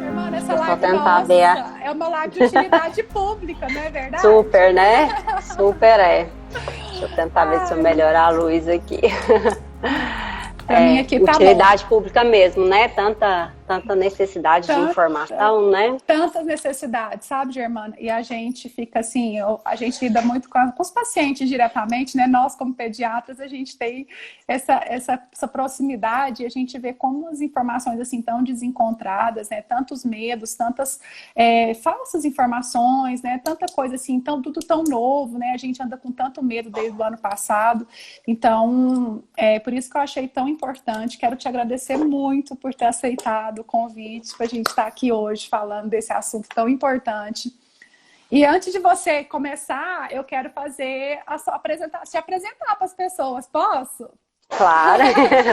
Irmã, essa Deixa eu só live tentar nossa ver. é uma live de utilidade pública, não é verdade? Super, né? Super é. Deixa eu tentar ver se eu Ai, melhorar a luz aqui. pra mim aqui tá bom. Utilidade pública mesmo, né? Tanta necessidade de Tanta, informação, né? tantas necessidades, sabe, Germana? E a gente fica assim, a gente lida muito com os pacientes diretamente, né? Nós, como pediatras, a gente tem essa proximidade, a gente vê como as informações assim tão desencontradas, né? Tantos medos, tantas falsas informações, né? Tanta coisa assim, tudo tão novo, né? A gente anda com tanto medo desde o ano passado. Então, por isso que eu achei tão importante. Quero te agradecer muito por ter aceitado o convite para a gente estar aqui hoje falando desse assunto tão importante. E antes de você começar, eu quero fazer te apresentar para as pessoas. Posso? Claro,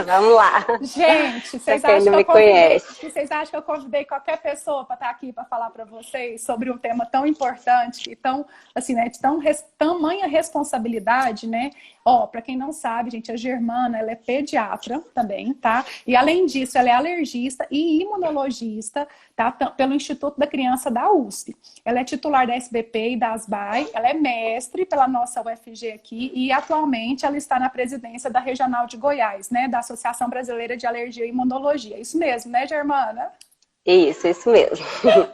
vamos lá. Gente, Pra quem não me conhece. vocês acham que eu convidei qualquer pessoa para estar aqui para falar para vocês sobre um tema tão importante e tão, assim, né, de tamanha responsabilidade, né? Ó, para quem não sabe, gente, a Germana, ela é pediatra também, tá? E além disso, ela é alergista e imunologista, tá? Pelo Instituto da Criança da USP. Ela é titular da SBP e da ASBAI, ela é mestre pela nossa UFG aqui e atualmente ela está na presidência da Regional de Goiás, né? Da Associação Brasileira de Alergia e Imunologia. Isso mesmo, né, Germana? Isso mesmo. Vamos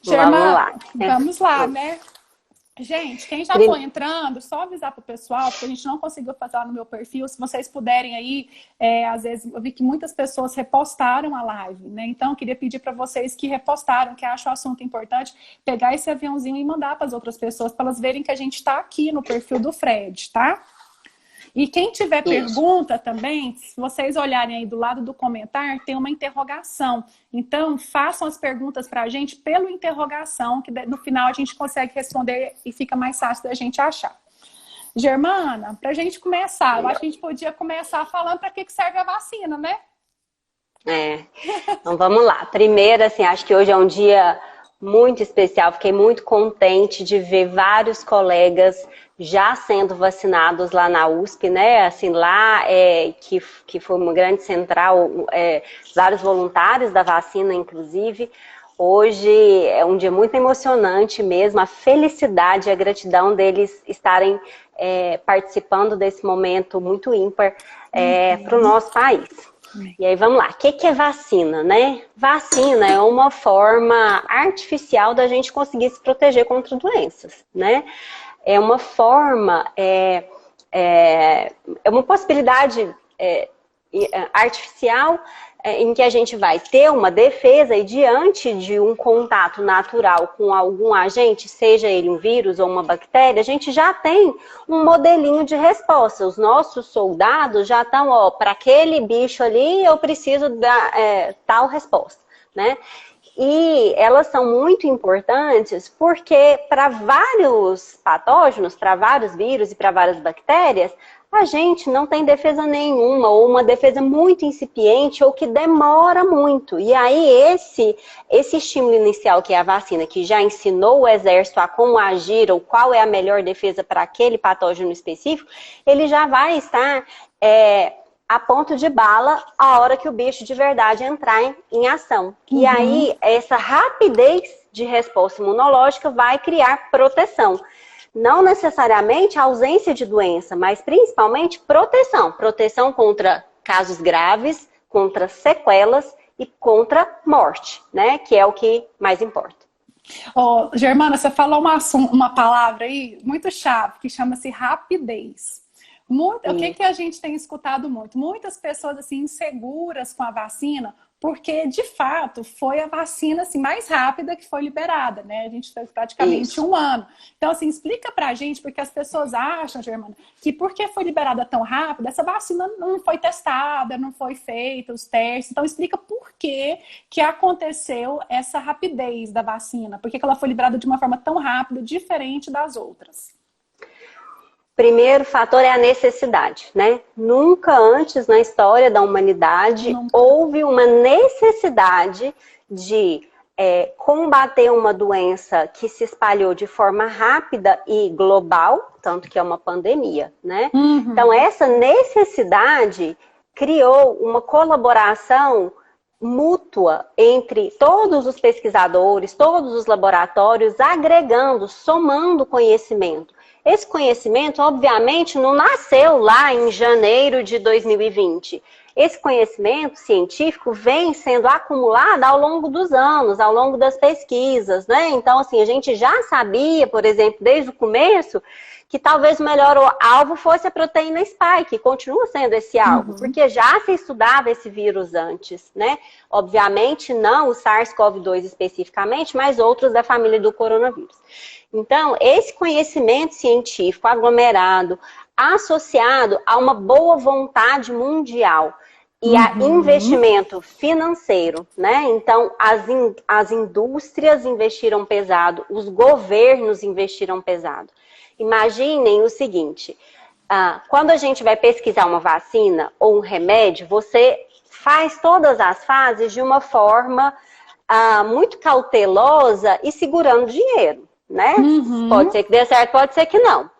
Germana, lá. vamos lá, né? Gente, quem já foi entrando, só avisar para o pessoal, porque a gente não conseguiu fazer lá no meu perfil, se vocês puderem aí, às vezes eu vi que muitas pessoas repostaram a live, né? Então, eu queria pedir para vocês que repostaram, que acham o assunto importante, pegar esse aviãozinho e mandar para as outras pessoas, para elas verem que a gente está aqui no perfil do Fred, tá? E quem tiver pergunta também, se vocês olharem aí do lado do comentário, tem uma interrogação. Então, façam as perguntas para a gente pelo interrogação, que no final a gente consegue responder e fica mais fácil da gente achar. Germana, para a gente começar, eu acho que a gente podia começar falando para que serve a vacina, né? Então vamos lá. Primeiro, assim, acho que hoje é um dia muito especial. Fiquei muito contente de ver vários colegas já sendo vacinados lá na USP, né? Assim, lá que foi uma grande central, vários voluntários da vacina, inclusive. Hoje é um dia muito emocionante mesmo, a felicidade e a gratidão deles estarem participando desse momento muito ímpar para o nosso país. E aí, vamos lá. O que é vacina, né? Vacina é uma forma artificial da gente conseguir se proteger contra doenças, né? É uma forma, é uma possibilidade artificial em que a gente vai ter uma defesa e diante de um contato natural com algum agente, seja ele um vírus ou uma bactéria, a gente já tem um modelinho de resposta. Os nossos soldados já estão, para aquele bicho ali eu preciso dar tal resposta, né? E elas são muito importantes porque para vários patógenos, para vários vírus e para várias bactérias, a gente não tem defesa nenhuma, ou uma defesa muito incipiente, ou que demora muito. E aí esse estímulo inicial, que é a vacina, que já ensinou o exército a como agir, ou qual é a melhor defesa para aquele patógeno específico, ele já vai estar a ponto de bala a hora que o bicho de verdade entrar em ação. E aí, essa rapidez de resposta imunológica vai criar proteção. Não necessariamente a ausência de doença, mas principalmente proteção. Proteção contra casos graves, contra sequelas e contra morte, né? Que é o que mais importa. Oh, Germana, você falou uma palavra aí muito chave, que chama-se rapidez. O que a gente tem escutado muito? Muitas pessoas assim, inseguras com a vacina, porque, de fato, foi a vacina assim, mais rápida que foi liberada, né? A gente fez praticamente um ano. Então, assim, explica pra gente, porque as pessoas acham, Germana, que porque foi liberada tão rápido, essa vacina não foi testada, não foi feita, os testes. Então, explica por que aconteceu essa rapidez da vacina, por que ela foi liberada de uma forma tão rápida, diferente das outras. Primeiro fator é a necessidade, né? Nunca antes na história da humanidade houve uma necessidade de combater uma doença que se espalhou de forma rápida e global, tanto que é uma pandemia, né? Uhum. Então, essa necessidade criou uma colaboração mútua entre todos os pesquisadores, todos os laboratórios, agregando, somando conhecimento. Esse conhecimento, obviamente, não nasceu lá em janeiro de 2020. Esse conhecimento científico vem sendo acumulado ao longo dos anos, ao longo das pesquisas, né? Então, assim, a gente já sabia, por exemplo, desde o começo, que talvez o melhor alvo fosse a proteína spike, continua sendo esse alvo, porque já se estudava esse vírus antes, né? Obviamente não o SARS-CoV-2 especificamente, mas outros da família do coronavírus. Então, esse conhecimento científico aglomerado, associado a uma boa vontade mundial e a investimento financeiro, né? Então, as indústrias investiram pesado, os governos investiram pesado. Imaginem o seguinte, quando a gente vai pesquisar uma vacina ou um remédio, você faz todas as fases de uma forma muito cautelosa e segurando dinheiro, né? Pode ser que dê certo, pode ser que não.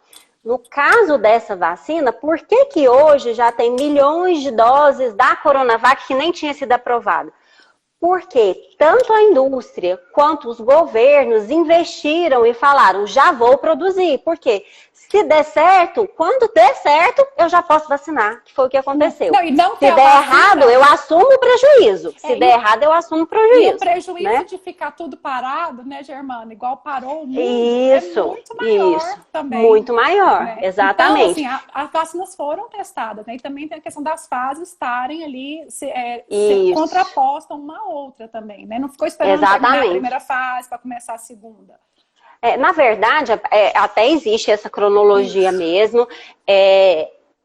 No caso dessa vacina, por que hoje já tem milhões de doses da Coronavac que nem tinha sido aprovada? Porque tanto a indústria quanto os governos investiram e falaram, já vou produzir. Por quê? Se der certo, quando der certo, eu já posso vacinar, que foi o que aconteceu. Se der errado, eu assumo o prejuízo. Se der errado, eu assumo o prejuízo. E o prejuízo, né, de ficar tudo parado, né, Germana? Igual parou o mundo, isso, é muito maior também. Muito maior, né? Exatamente. Então, assim, as vacinas foram testadas, né? E também tem a questão das fases estarem ali, se contrapostas uma à outra também, né? Não ficou esperando terminar a primeira fase para começar a segunda. Na verdade, até existe essa cronologia mesmo.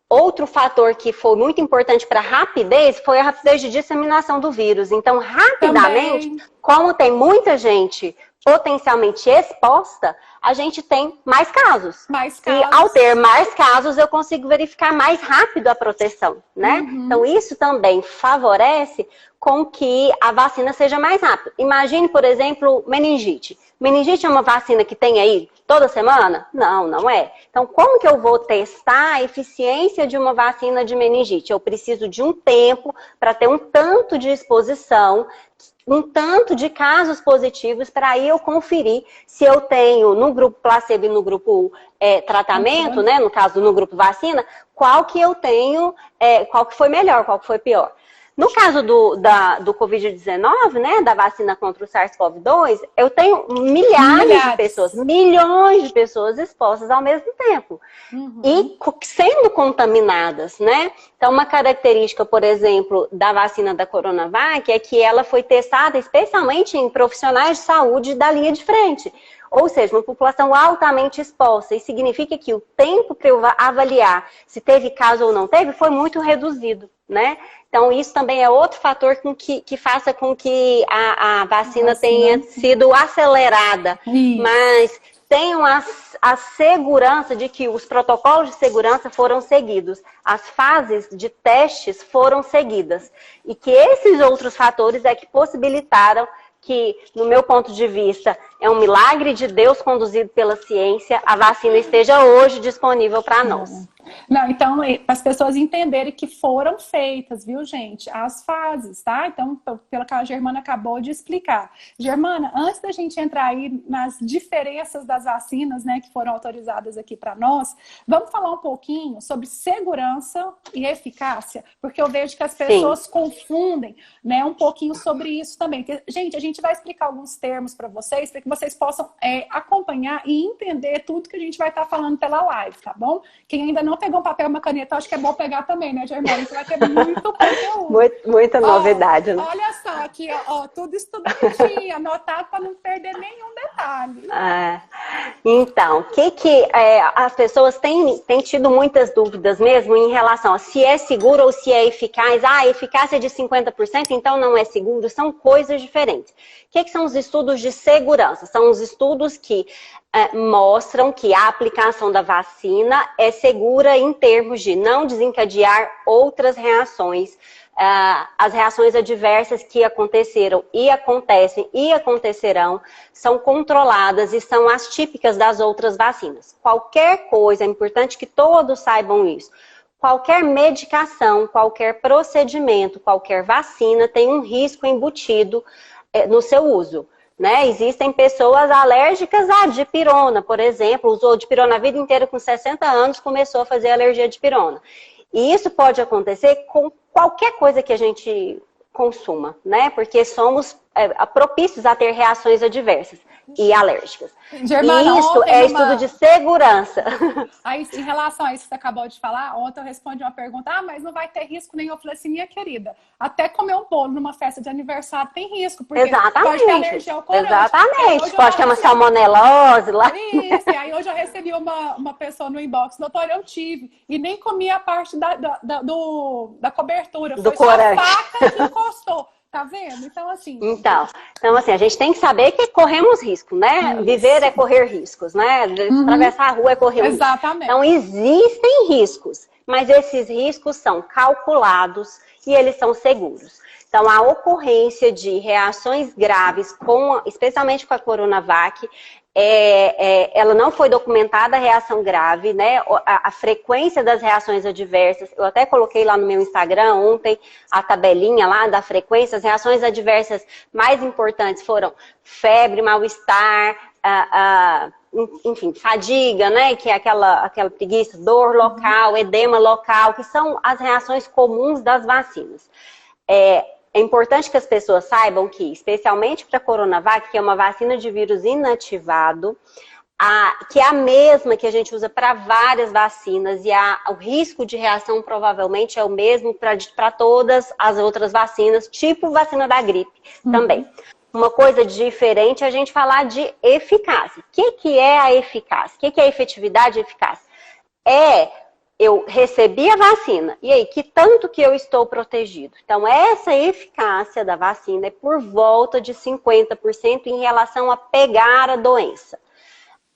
Outro fator que foi muito importante para a rapidez foi a rapidez de disseminação do vírus. Então, rapidamente, como tem muita gente potencialmente exposta, a gente tem mais casos. E ao ter mais casos, eu consigo verificar mais rápido a proteção, né? Então, isso também favorece com que a vacina seja mais rápida. Imagine, por exemplo, meningite. Meningite é uma vacina que tem aí toda semana? Não, não é. Então, como que eu vou testar a eficiência de uma vacina de meningite? Eu preciso de um tempo para ter um tanto de exposição, um tanto de casos positivos para aí eu conferir se eu tenho no grupo placebo e no grupo tratamento, né? No caso, no grupo vacina, qual que eu tenho, qual que foi melhor, qual que foi pior. No caso do Covid-19, né, da vacina contra o SARS-CoV-2, eu tenho milhares de pessoas, milhões de pessoas expostas ao mesmo tempo. E sendo contaminadas, né? Então, uma característica, por exemplo, da vacina da Coronavac é que ela foi testada especialmente em profissionais de saúde da linha de frente. Ou seja, uma população altamente exposta. Isso significa que o tempo para eu avaliar se teve caso ou não teve foi muito reduzido, né? Então, isso também é outro fator que faça com que a vacina tenha sido acelerada. Mas tenham a segurança de que os protocolos de segurança foram seguidos, as fases de testes foram seguidas. E que esses outros fatores é que possibilitaram que, no meu ponto de vista, é um milagre de Deus conduzido pela ciência, a vacina esteja hoje disponível para nós. Não, então, para as pessoas entenderem que foram feitas, viu, gente, as fases, tá? Então, pelo que a Germana acabou de explicar. Germana, antes da gente entrar aí nas diferenças das vacinas, né, que foram autorizadas aqui para nós, vamos falar um pouquinho sobre segurança e eficácia, porque eu vejo que as pessoas confundem, né, um pouquinho sobre isso também. Porque, gente, a gente vai explicar alguns termos para vocês, para que vocês possam acompanhar e entender tudo que a gente vai estar falando pela live, tá bom? Quem ainda não pegou um papel e uma caneta, acho que é bom pegar também, né, Germana? Você vai ter muito conteúdo. Muita novidade, né? Olha só, aqui, ó, tudo estudadinho, anotado para não perder nenhum detalhe. Então, as pessoas têm tido muitas dúvidas mesmo em relação a se é seguro ou se é eficaz. A eficácia é de 50%, então não é seguro. São coisas diferentes. O que são os estudos de segurança? São os estudos que mostram que a aplicação da vacina é segura segura em termos de não desencadear outras reações. As reações adversas que aconteceram e acontecem e acontecerão são controladas e são as típicas das outras vacinas. Qualquer coisa, é importante que todos saibam isso. Qualquer medicação, qualquer procedimento, qualquer vacina tem um risco embutido no seu uso. Né? Existem pessoas alérgicas à dipirona, por exemplo, usou dipirona a vida inteira, com 60 anos começou a fazer alergia à dipirona. E isso pode acontecer com qualquer coisa que a gente consuma, né? Porque somos propícios a ter reações adversas e alérgicas. Germana, e isso é estudo de segurança. Aí, em relação a isso que você acabou de falar, ontem eu respondi uma pergunta, mas não vai ter risco nenhum. Eu falei assim, minha querida, até comer um bolo numa festa de aniversário tem risco, porque pode ter alergia ao corante. Exatamente, pode ter uma salmonelose lá. Isso, e aí hoje eu recebi uma pessoa no inbox, doutora, eu tive, e nem comi a parte da cobertura, foi só a faca que encostou. Tá vendo? Então, assim... Então, a gente tem que saber que corremos risco, né? Isso. Viver é correr riscos, né? Atravessar a rua é correr riscos. Exatamente. Então, existem riscos, mas esses riscos são calculados e eles são seguros. Então, a ocorrência de reações graves, especialmente com a Coronavac, ela não foi documentada a reação grave, né? A frequência das reações adversas, eu até coloquei lá no meu Instagram ontem a tabelinha lá da frequência. As reações adversas mais importantes foram febre, mal-estar, enfim, fadiga, né? Que é aquela preguiça, dor local, edema local, que são as reações comuns das vacinas. É importante que as pessoas saibam que, especialmente para a Coronavac, que é uma vacina de vírus inativado, que é a mesma que a gente usa para várias vacinas, e o risco de reação provavelmente é o mesmo para todas as outras vacinas, tipo vacina da gripe também. Uma coisa diferente é a gente falar de eficácia. O que é a eficácia? O que é a efetividade e eficácia? Eu recebi a vacina, e aí, que tanto que eu estou protegido? Então, essa eficácia da vacina é por volta de 50% em relação a pegar a doença.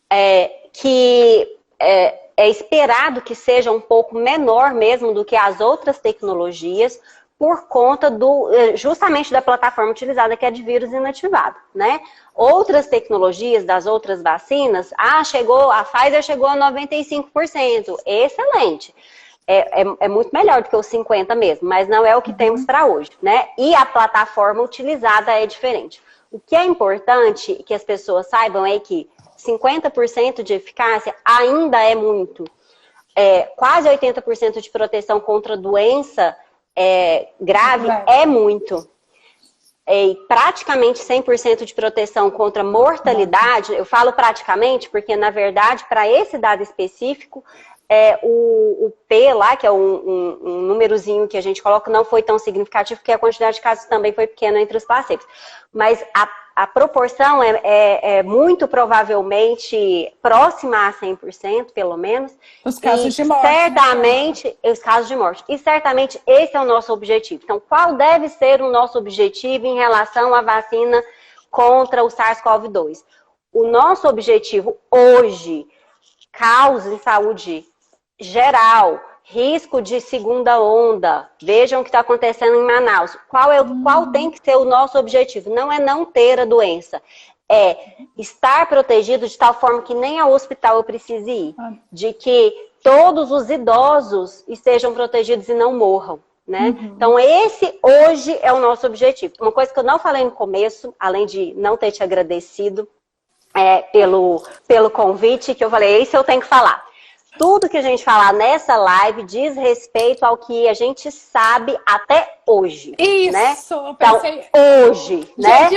É esperado que seja um pouco menor mesmo do que as outras tecnologias, por conta justamente da plataforma utilizada, que é de vírus inativado, né? Outras tecnologias das outras vacinas, a Pfizer chegou a 95%, excelente. É muito melhor do que os 50% mesmo, mas não é o que temos para hoje, né? E a plataforma utilizada é diferente. O que é importante que as pessoas saibam é que 50% de eficácia ainda é muito. Quase 80% de proteção contra doença grave é muito. Praticamente 100% de proteção contra mortalidade, eu falo praticamente porque, na verdade, para esse dado específico, o P lá, que é um númerozinho que a gente coloca, não foi tão significativo, porque a quantidade de casos também foi pequena entre os placebos. Mas a proporção é muito provavelmente próxima a 100%, pelo menos. Os casos de morte. Certamente, os casos de morte. E certamente esse é o nosso objetivo. Então, qual deve ser o nosso objetivo em relação à vacina contra o SARS-CoV-2? O nosso objetivo hoje, causa em saúde geral, risco de segunda onda, vejam o que está acontecendo em Manaus. Qual tem que ser o nosso objetivo? Não é não ter a doença, é estar protegido de tal forma que nem ao hospital eu precise ir, de que todos os idosos estejam protegidos e não morram, né? Então esse hoje é o nosso objetivo. Uma coisa que eu não falei no começo, além de não ter te agradecido pelo convite, que eu falei, isso eu tenho que falar. Tudo que a gente falar nessa live diz respeito ao que a gente sabe até hoje. Isso, né? Então, hoje, né?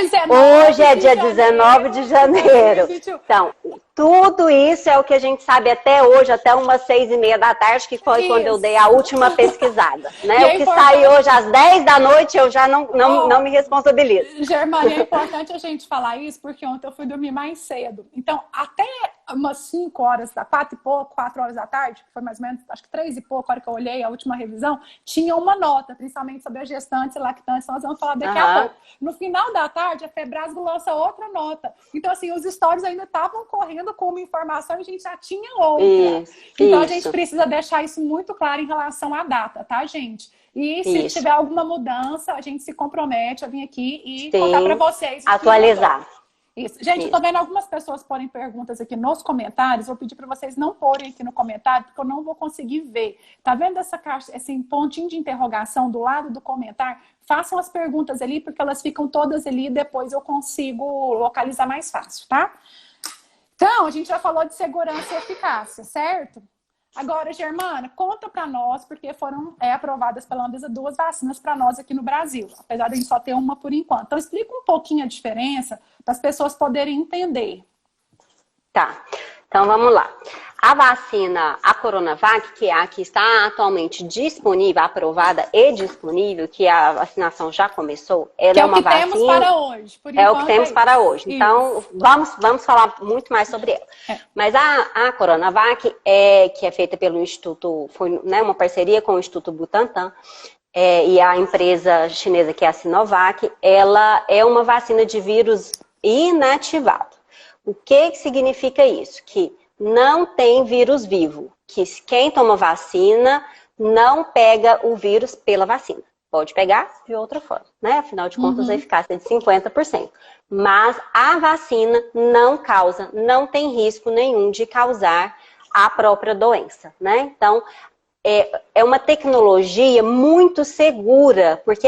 Hoje é dia 19 de janeiro. Então, tudo isso é o que a gente sabe até hoje, até umas 6h30 da tarde, que foi quando eu dei a última pesquisada. Né? O que sai hoje às 10 da noite, eu já não me responsabilizo. Germana, é importante a gente falar isso, porque ontem eu fui dormir mais cedo. Então, até umas 5 horas, 4 e pouco, 4 horas da tarde, que foi mais ou menos, acho que 3 e pouco, a hora que eu olhei a última revisão, tinha uma nota, principalmente sobre a gestantes e lactantes, nós vamos falar daqui a pouco. No final da tarde, a Febrasgo lança outra nota. Então, assim, os stories ainda estavam correndo entrando com uma informação e a gente já tinha outra. Então, a gente precisa deixar isso muito claro em relação à data, tá, gente? E se tiver alguma mudança, a gente se compromete a vir aqui e contar para vocês. Atualizar. Isso. Gente, eu tô vendo algumas pessoas porem perguntas aqui nos comentários. Vou pedir para vocês não porem aqui no comentário, porque eu não vou conseguir ver. Tá vendo essa caixa, esse pontinho de interrogação do lado do comentário? Façam as perguntas ali, porque elas ficam todas ali e depois eu consigo localizar mais fácil, tá? Então, a gente já falou de segurança e eficácia, certo? Agora, Germana, conta para nós, porque foram aprovadas pela Anvisa 2 vacinas para nós aqui no Brasil, apesar de a gente só ter uma por enquanto. Então, explica um pouquinho a diferença para as pessoas poderem entender. Tá, então vamos lá. A vacina, a Coronavac, que é a que está atualmente disponível, aprovada e disponível, que a vacinação já começou, ela é uma vacina... É o que temos para hoje. Por enquanto, é o que temos para hoje. Então, vamos falar muito mais sobre ela. Mas a Coronavac, que é feita pelo Instituto, foi, né, uma parceria com o Instituto Butantan, e a empresa chinesa, que é a Sinovac, ela é uma vacina de vírus inativado. O que significa isso? Que não tem vírus vivo, que quem toma vacina não pega o vírus pela vacina. Pode pegar de outra forma, né? Afinal de contas, a eficácia é de 50%. Mas a vacina não causa, não tem risco nenhum de causar a própria doença, né? Então, é uma tecnologia muito segura, porque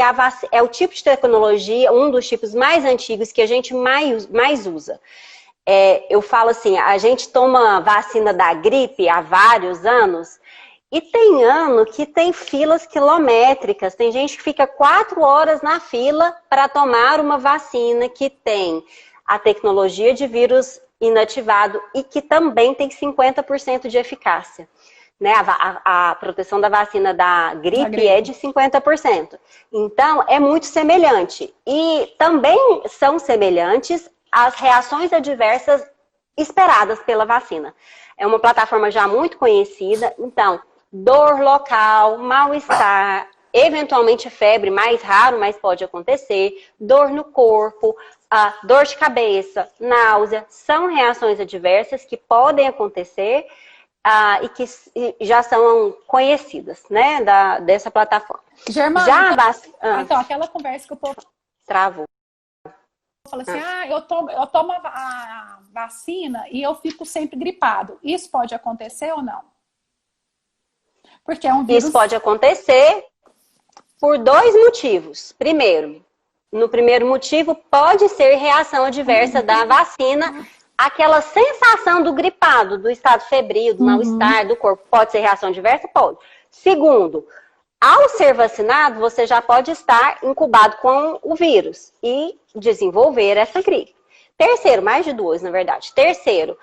é o tipo de tecnologia, um dos tipos mais antigos que a gente mais usa. Eu falo assim, a gente toma vacina da gripe há vários anos, e tem ano que tem filas quilométricas, tem gente que fica 4 horas na fila para tomar uma vacina que tem a tecnologia de vírus inativado e que também tem 50% de eficácia. Né? A proteção da vacina da gripe é de 50%. Então, é muito semelhante. E também são semelhantes as reações adversas esperadas pela vacina. É uma plataforma já muito conhecida, então, dor local, mal-estar, eventualmente febre, mais raro, mas pode acontecer, dor no corpo, dor de cabeça, náusea, são reações adversas que podem acontecer e que já são conhecidas, né, dessa plataforma. Germana, então, aquela conversa que o povo travou. Fala assim, eu tomo a vacina e eu fico sempre gripado. Isso pode acontecer ou não? Porque é um vírus... Isso pode acontecer por 2 motivos. Primeiro, no primeiro motivo, pode ser reação adversa da vacina, aquela sensação do gripado, do estado febril, do mal-estar do corpo. Pode ser reação adversa? Pode. Segundo, ao ser vacinado, você já pode estar incubado com o vírus e desenvolver essa gripe. Terceiro, mais de 2, na verdade. Terceiro,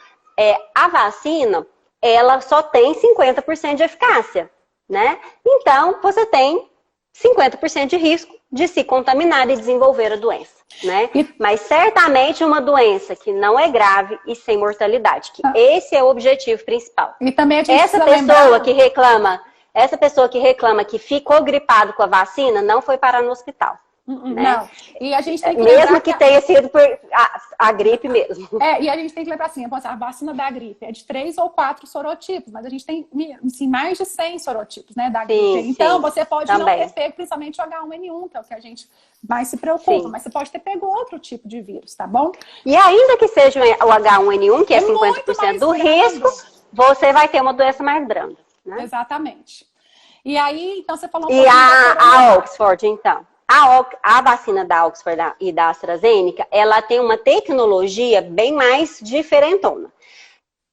a vacina, ela só tem 50% de eficácia, né? Então, você tem 50% de risco de se contaminar e desenvolver a doença, né? Mas certamente uma doença que não é grave e sem mortalidade, que esse é o objetivo principal. E também Essa pessoa que reclama que ficou gripado com a vacina não foi parar no hospital. Né? Não. E a gente tem que mesmo que tenha sido por a gripe mesmo. E a gente tem que lembrar assim, a vacina da gripe é de 3 ou 4 sorotipos, mas a gente tem assim, mais de 100 sorotipos, né, da gripe. Então, você pode também não ter pego principalmente o H1N1, que é o que a gente mais se preocupa, mas você pode ter pego outro tipo de vírus, tá bom? E ainda que seja o H1N1, que é 50% do risco, você vai ter uma doença mais branda. Né? Exatamente. E aí, então, você falou... E a Oxford, então. A vacina da Oxford e da AstraZeneca, ela tem uma tecnologia bem mais diferentona.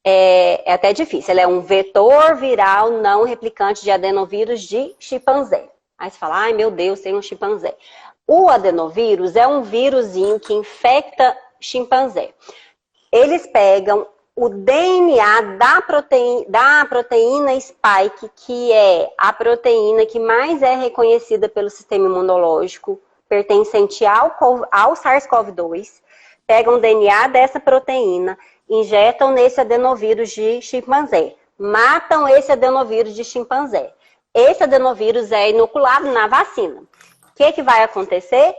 É até difícil. Ela é um vetor viral não replicante de adenovírus de chimpanzé. Aí você fala, ai meu Deus, tem um chimpanzé. O adenovírus é um vírusinho que infecta chimpanzé. Eles pegam o DNA da proteína spike, que é a proteína que mais é reconhecida pelo sistema imunológico, pertencente ao SARS-CoV-2, pegam o DNA dessa proteína, injetam nesse adenovírus de chimpanzé, matam esse adenovírus de chimpanzé. Esse adenovírus é inoculado na vacina. O que vai acontecer?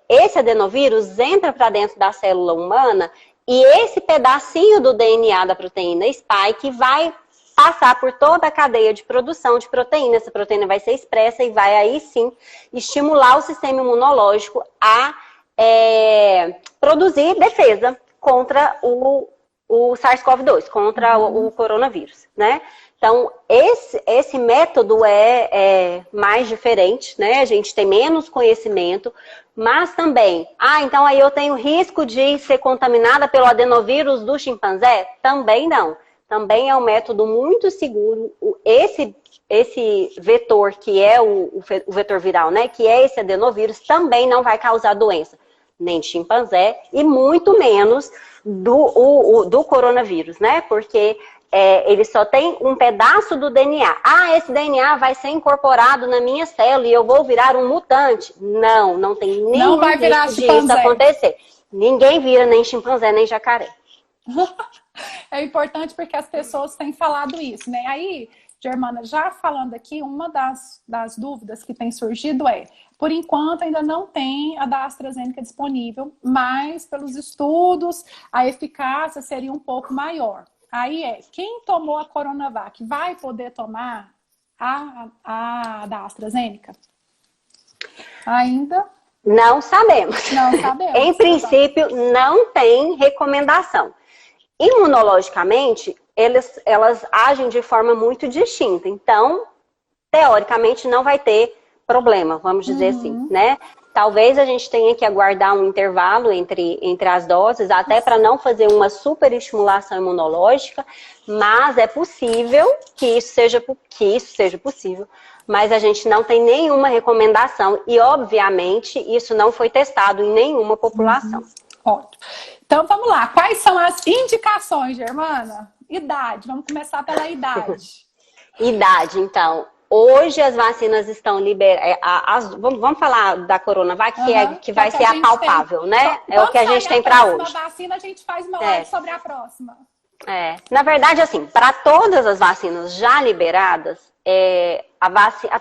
Esse adenovírus entra para dentro da célula humana E esse pedacinho do DNA da proteína spike vai passar por toda a cadeia de produção de proteína. Essa proteína vai ser expressa e vai aí sim estimular o sistema imunológico a produzir defesa contra o SARS-CoV-2, contra o coronavírus, né? Então, esse método é mais diferente, né? A gente tem menos conhecimento, mas também, então aí eu tenho risco de ser contaminada pelo adenovírus do chimpanzé? Também não. Também é um método muito seguro. Esse vetor, que é o vetor viral, né? Que é esse adenovírus, também não vai causar doença, nem de chimpanzé e muito menos do coronavírus, né? Porque ele só tem um pedaço do DNA. Esse DNA vai ser incorporado na minha célula e eu vou virar um mutante. Não tem nenhum risco disso acontecer. Ninguém vira nem chimpanzé, nem jacaré. É importante porque as pessoas têm falado isso, né? Aí, Germana, já falando aqui, uma das dúvidas que tem surgido por enquanto ainda não tem a da AstraZeneca disponível, mas pelos estudos a eficácia seria um pouco maior. Aí quem tomou a Coronavac vai poder tomar a da AstraZeneca? Ainda? Não sabemos. Não sabemos. Em princípio, não tem recomendação. Imunologicamente, elas agem de forma muito distinta. Então, teoricamente, não vai ter problema, vamos dizer assim, né? Talvez a gente tenha que aguardar um intervalo entre as doses, até para não fazer uma superestimulação imunológica, mas é possível que isso seja possível, mas a gente não tem nenhuma recomendação e, obviamente, isso não foi testado em nenhuma população. Ótimo. Então, vamos lá. Quais são as indicações, Germana? Idade. Vamos começar pela idade. Idade, então. Hoje as vacinas estão liberadas. Vamos falar da Coronavac, que vai ser a palpável, né? É o que a gente tem para hoje. A vacina, a gente faz uma live sobre a próxima. Na verdade, assim, para todas as vacinas já liberadas,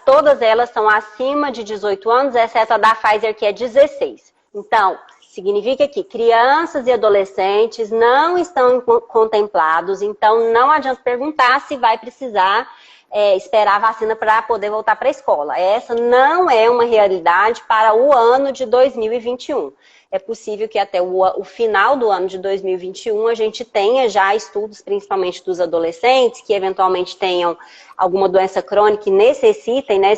todas elas são acima de 18 anos, exceto a da Pfizer, que é 16. Então, significa que crianças e adolescentes não estão contemplados, então não adianta perguntar se vai precisar esperar a vacina para poder voltar para a escola. Essa não é uma realidade para o ano de 2021. É possível que até o final do ano de 2021 a gente tenha já estudos, principalmente dos adolescentes, que eventualmente tenham alguma doença crônica e necessitem, né,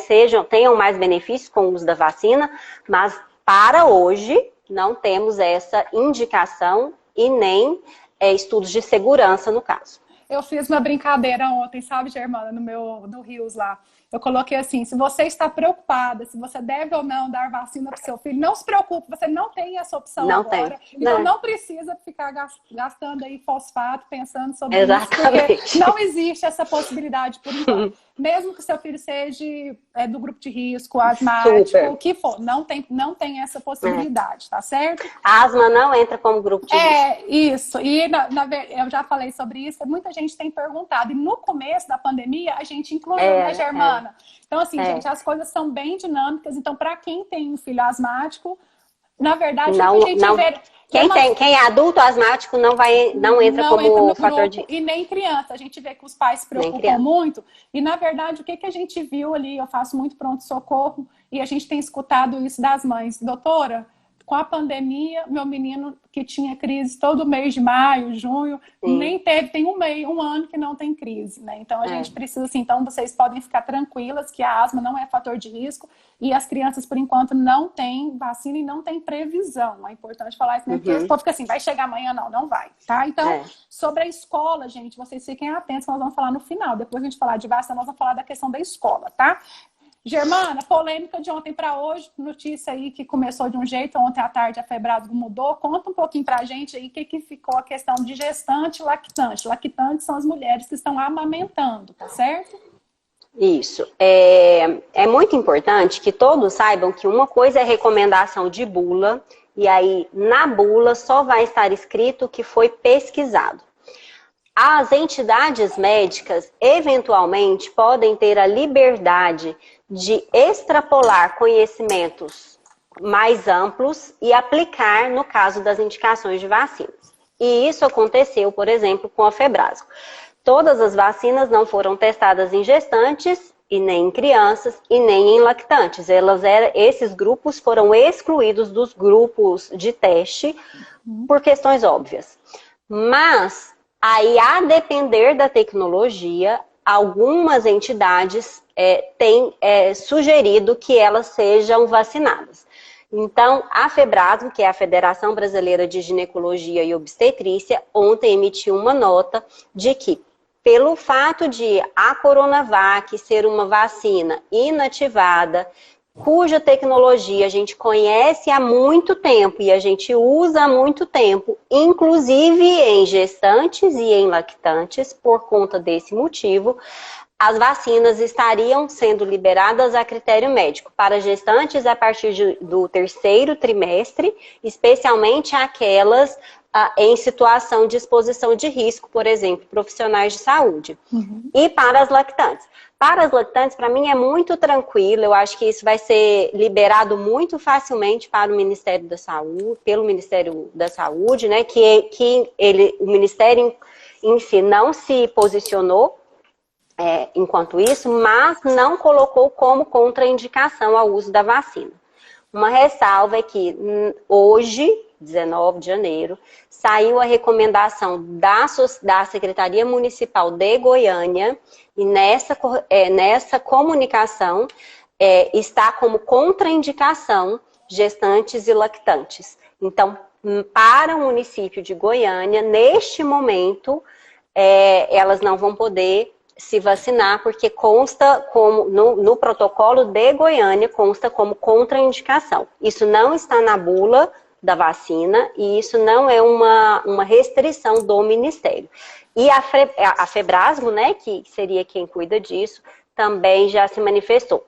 tenham mais benefícios com o uso da vacina, mas para hoje não temos essa indicação e nem estudos de segurança no caso. Eu fiz uma brincadeira ontem, sabe, Germana, no Rios lá. Eu coloquei assim, se você está preocupada, se você deve ou não dar vacina para o seu filho, não se preocupe, você não tem essa opção agora. Então não precisa ficar gastando aí fosfato, pensando sobre isso, porque não existe essa possibilidade por enquanto. Mesmo que seu filho seja do grupo de risco, asmático, o que for, não tem essa possibilidade, tá certo? A asma não entra como grupo de risco. Isso. E eu já falei sobre isso, muita gente tem perguntado. E no começo da pandemia, a gente incluiu, né, Germana? Então, assim, gente, as coisas são bem dinâmicas. Então, para quem tem um filho asmático, na verdade, a gente vê... Quem é adulto asmático não entra como fator de... E nem criança. A gente vê que os pais se preocupam muito. E, na verdade, o que a gente viu ali? Eu faço muito pronto-socorro e a gente tem escutado isso das mães. Doutora, com a pandemia, meu menino que tinha crise todo mês de maio, junho, nem teve, tem um ano que não tem crise, né? Então a gente precisa, assim, então vocês podem ficar tranquilas que a asma não é fator de risco e as crianças, por enquanto, não têm vacina e não tem previsão. É importante falar isso, né? Porque o povo fica assim, vai chegar amanhã? Não vai, tá? Então, sobre a escola, gente, vocês fiquem atentos, nós vamos falar no final. Depois a gente falar de vacina, nós vamos falar da questão da escola, tá? Germana, polêmica de ontem para hoje, notícia aí que começou de um jeito, ontem à tarde a Febrasgo mudou. Conta um pouquinho para a gente aí o que ficou a questão de gestante e lactante. Lactantes são as mulheres que estão amamentando, tá certo? Isso. É muito importante que todos saibam que uma coisa é recomendação de bula, e aí na bula só vai estar escrito que foi pesquisado. As entidades médicas, eventualmente, podem ter a liberdade de extrapolar conhecimentos mais amplos e aplicar no caso das indicações de vacinas. E isso aconteceu, por exemplo, com a Febrasgo. Todas as vacinas não foram testadas em gestantes, e nem em crianças, e nem em lactantes. Esses grupos foram excluídos dos grupos de teste por questões óbvias. Mas, aí, a depender da tecnologia, algumas entidades têm sugerido que elas sejam vacinadas. Então, a Febrasgo, que é a Federação Brasileira de Ginecologia e Obstetrícia, ontem emitiu uma nota de que, pelo fato de a Coronavac ser uma vacina inativada, cuja tecnologia a gente conhece há muito tempo e a gente usa há muito tempo, inclusive em gestantes e em lactantes, por conta desse motivo, as vacinas estariam sendo liberadas a critério médico para gestantes a partir do 3º trimestre, especialmente aquelas em situação de exposição de risco, por exemplo, profissionais de saúde. E para as lactantes. Para as lactantes, para mim, é muito tranquilo. Eu acho que isso vai ser liberado muito facilmente para o Ministério da Saúde, pelo Ministério da Saúde, né? O Ministério em si não se posicionou enquanto isso, mas não colocou como contraindicação ao uso da vacina. Uma ressalva é que hoje, 19 de janeiro, saiu a recomendação da Secretaria Municipal de Goiânia e nessa comunicação está como contraindicação gestantes e lactantes. Então, para o município de Goiânia, neste momento, elas não vão poder se vacinar, porque consta como, no protocolo de Goiânia, consta como contraindicação. Isso não está na bula da vacina e isso não é uma restrição do Ministério. E a Febrasgo, né, que seria quem cuida disso, também já se manifestou.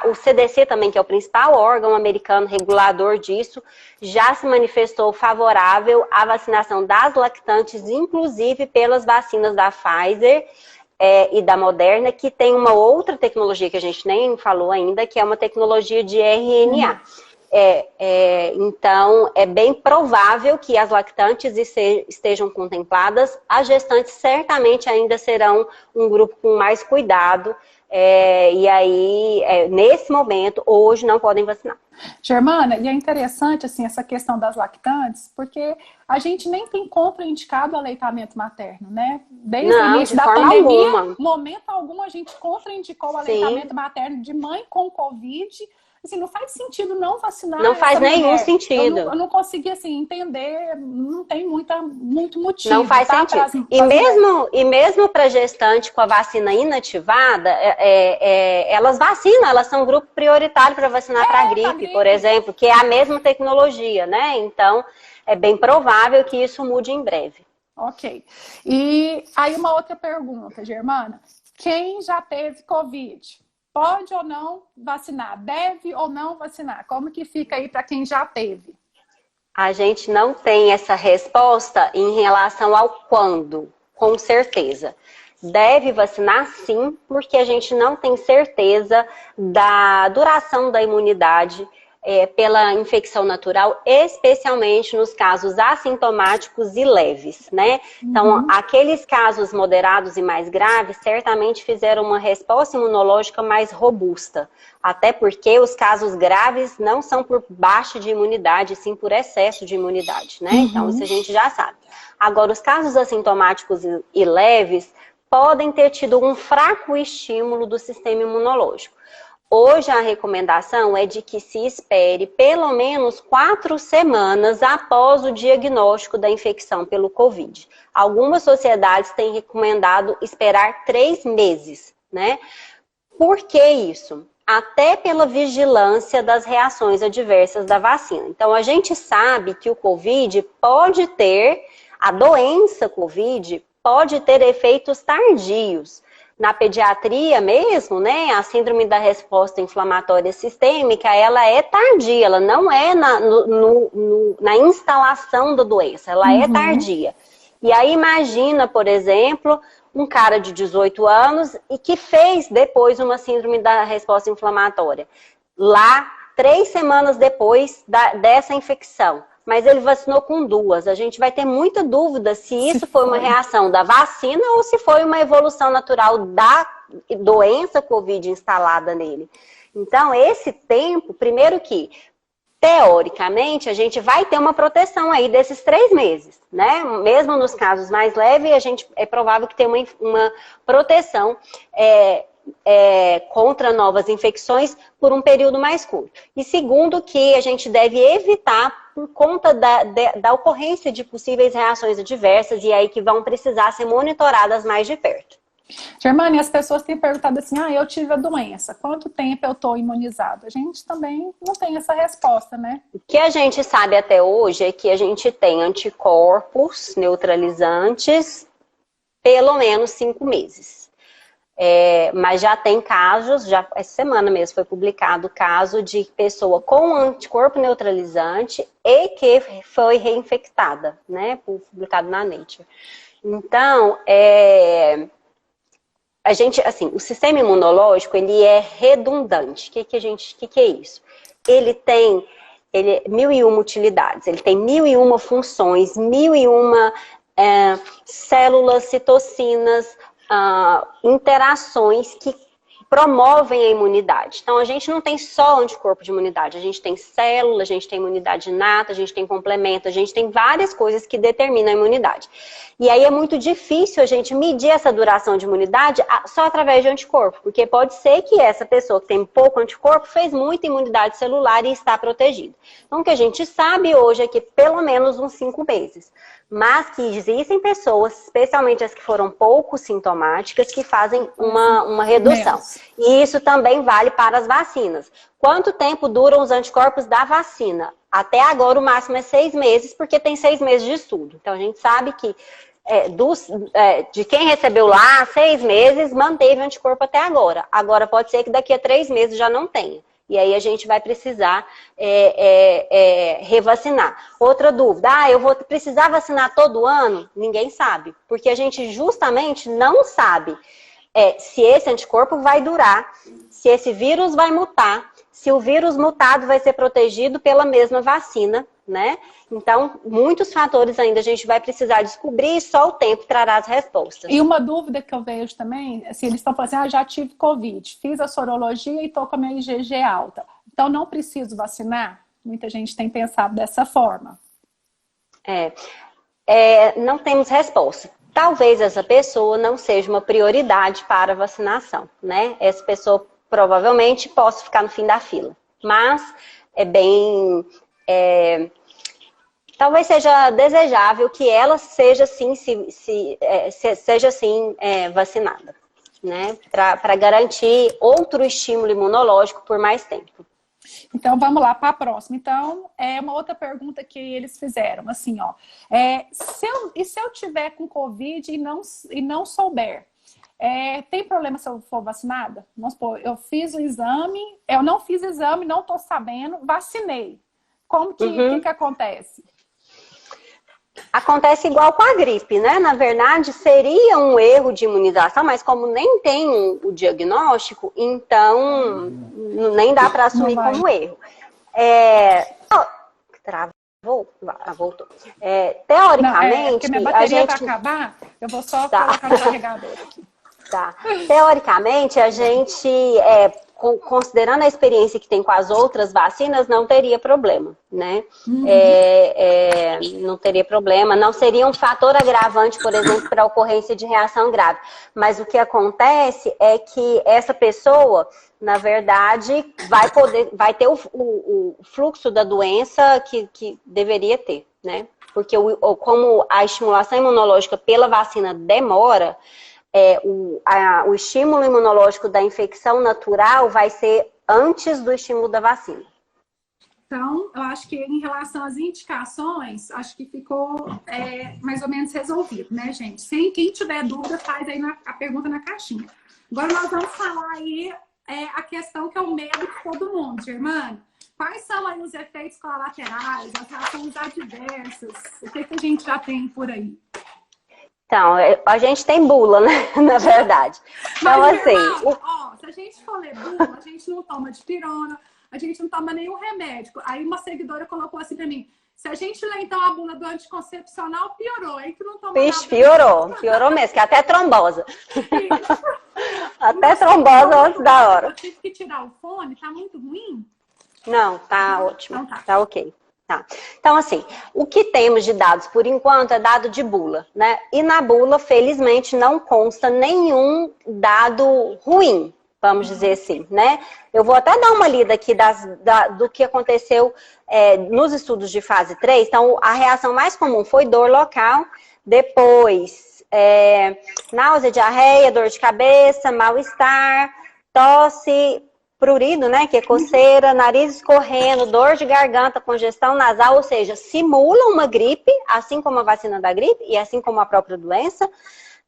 O CDC também, que é o principal órgão americano regulador disso, já se manifestou favorável à vacinação das lactantes, inclusive pelas vacinas da Pfizer e da Moderna, que tem uma outra tecnologia que a gente nem falou ainda, que é uma tecnologia de RNA. Então, é bem provável que as lactantes estejam contempladas. As gestantes certamente ainda serão um grupo com mais cuidado. E aí, nesse momento, hoje, não podem vacinar. Germana, e é interessante assim, essa questão das lactantes, porque a gente nem tem contraindicado o aleitamento materno, né? Desde o início da pandemia, momento algum, a gente contraindicou o aleitamento materno de mãe com Covid. Assim, não faz sentido não vacinar. Não faz nenhum sentido. Eu não consegui assim, entender, não tem muito motivo. Não faz sentido. E mesmo para gestante com a vacina inativada, elas vacinam, elas são um grupo prioritário para vacinar para gripe, por exemplo, que é a mesma tecnologia, né? Então, é bem provável que isso mude em breve. Ok. E aí uma outra pergunta, Germana. Quem já teve Covid? Pode ou não vacinar? Deve ou não vacinar? Como que fica aí para quem já teve? A gente não tem essa resposta em relação ao quando, com certeza. Deve vacinar sim, porque a gente não tem certeza da duração da imunidade pela infecção natural, especialmente nos casos assintomáticos e leves, né? Então, aqueles casos moderados e mais graves, certamente fizeram uma resposta imunológica mais robusta. Até porque os casos graves não são por baixa de imunidade, sim por excesso de imunidade, né? Então, isso a gente já sabe. Agora, os casos assintomáticos e leves podem ter tido um fraco estímulo do sistema imunológico. Hoje a recomendação é de que se espere pelo menos 4 semanas após o diagnóstico da infecção pelo Covid. Algumas sociedades têm recomendado esperar 3 meses, né? Por que isso? Até pela vigilância das reações adversas da vacina. Então a gente sabe que o Covid pode ter, a doença Covid pode ter efeitos tardios. Na pediatria mesmo, né, a síndrome da resposta inflamatória sistêmica, ela é tardia, ela não é na instalação da doença, ela é tardia. E aí imagina, por exemplo, um cara de 18 anos e que fez depois uma síndrome da resposta inflamatória. Lá, 3 semanas depois dessa infecção, mas ele vacinou com 2. A gente vai ter muita dúvida se isso foi uma reação da vacina ou se foi uma evolução natural da doença Covid instalada nele. Então, esse tempo, primeiro que, teoricamente, a gente vai ter uma proteção aí desses 3 meses, né? Mesmo nos casos mais leves, é provável que tenha uma proteção contra novas infecções por um período mais curto. E segundo, que a gente deve evitar por conta da ocorrência de possíveis reações adversas e aí que vão precisar ser monitoradas mais de perto. Germane, as pessoas têm perguntado assim, eu tive a doença, quanto tempo eu estou imunizado? A gente também não tem essa resposta, né? O que a gente sabe até hoje é que a gente tem anticorpos neutralizantes pelo menos 5 meses. Mas já tem casos, essa semana mesmo foi publicado o caso de pessoa com anticorpo neutralizante e que foi reinfectada, né? Publicado na Nature. Então, a gente, assim, o sistema imunológico, ele é redundante. O que é isso? Ele tem 1001 utilidades, ele tem 1001 funções, 1001 células, citocinas, interações que promovem a imunidade. Então, a gente não tem só anticorpo de imunidade, a gente tem célula, a gente tem imunidade inata, a gente tem complemento, a gente tem várias coisas que determinam a imunidade. E aí é muito difícil a gente medir essa duração de imunidade só através de anticorpo, porque pode ser que essa pessoa que tem pouco anticorpo fez muita imunidade celular e está protegida. Então, o que a gente sabe hoje é que pelo menos uns 5 meses. Mas que existem pessoas, especialmente as que foram pouco sintomáticas, que fazem uma redução. E isso também vale para as vacinas. Quanto tempo duram os anticorpos da vacina? Até agora o máximo é 6 meses, porque tem 6 meses de estudo. Então a gente sabe que de quem recebeu lá 6 meses, manteve anticorpo até agora. Agora pode ser que daqui a 3 meses já não tenha. E aí a gente vai precisar revacinar. Outra dúvida, eu vou precisar vacinar todo ano? Ninguém sabe, porque a gente justamente não sabe se esse anticorpo vai durar, se esse vírus vai mutar, se o vírus mutado vai ser protegido pela mesma vacina, né? Então, muitos fatores ainda a gente vai precisar descobrir e só o tempo trará as respostas. E uma dúvida que eu vejo também, assim, eles estão falando assim, já tive Covid, fiz a sorologia e estou com a minha IgG alta. Então, não preciso vacinar? Muita gente tem pensado dessa forma. Não temos resposta. Talvez essa pessoa não seja uma prioridade para a vacinação, né? Essa pessoa provavelmente possa ficar no fim da fila. Mas talvez seja desejável que ela seja sim vacinada, né? Para garantir outro estímulo imunológico por mais tempo. Então, vamos lá para a próxima. Então, uma outra pergunta que eles fizeram, assim, se eu tiver com Covid e não souber, tem problema se eu for vacinada? Vamos supor, eu fiz o exame, eu não fiz exame, não estou sabendo, vacinei. Como que acontece? Acontece igual com a gripe, né? Na verdade, seria um erro de imunização, mas como nem tem o diagnóstico, então nem dá para assumir como erro. Travou? Voltou. Teoricamente, minha bateria vai acabar, eu vou só colocar no carregador aqui. Tá. Teoricamente, a gente, considerando a experiência que tem com as outras vacinas, não teria problema, né? Não teria problema, não seria um fator agravante, por exemplo, para a ocorrência de reação grave. Mas o que acontece é que essa pessoa, na verdade, vai ter o fluxo da doença que deveria ter, né? Porque como a estimulação imunológica pela vacina demora, o estímulo imunológico da infecção natural vai ser antes do estímulo da vacina. Então, eu acho que em relação às indicações, acho que ficou mais ou menos resolvido, né, gente? Quem tiver dúvida, faz aí a pergunta na caixinha. Agora nós vamos falar aí a questão que é o medo de todo mundo, Germane. Quais são aí os efeitos colaterais, as reações adversas? O que a gente já tem por aí? Então, a gente tem bula, né? Na verdade. Então, mas, assim... irmão, se a gente for ler bula, a gente não toma dipirona, a gente não toma nenhum remédio. Aí uma seguidora colocou assim pra mim, Se a gente lê, então, a bula do anticoncepcional, piorou. Aí que não toma Vixe, nada. piorou mesmo, que é até trombose. Até Nossa, trombose antes da hora. eu tive que tirar o fone, tá muito ruim? Não, tá ótimo, Então tá ok. Tá. Então, assim, o que temos de dados por enquanto é dado de bula, né? E na bula, felizmente, não consta nenhum dado ruim, vamos dizer assim, né? Eu vou até dar uma lida aqui do que aconteceu nos estudos de fase 3. Então, a reação mais comum foi dor local, depois náusea, diarreia, dor de cabeça, mal-estar, tosse, prurido, né, que é coceira, nariz escorrendo, dor de garganta, congestão nasal, ou seja, simula uma gripe, assim como a vacina da gripe e assim como a própria doença.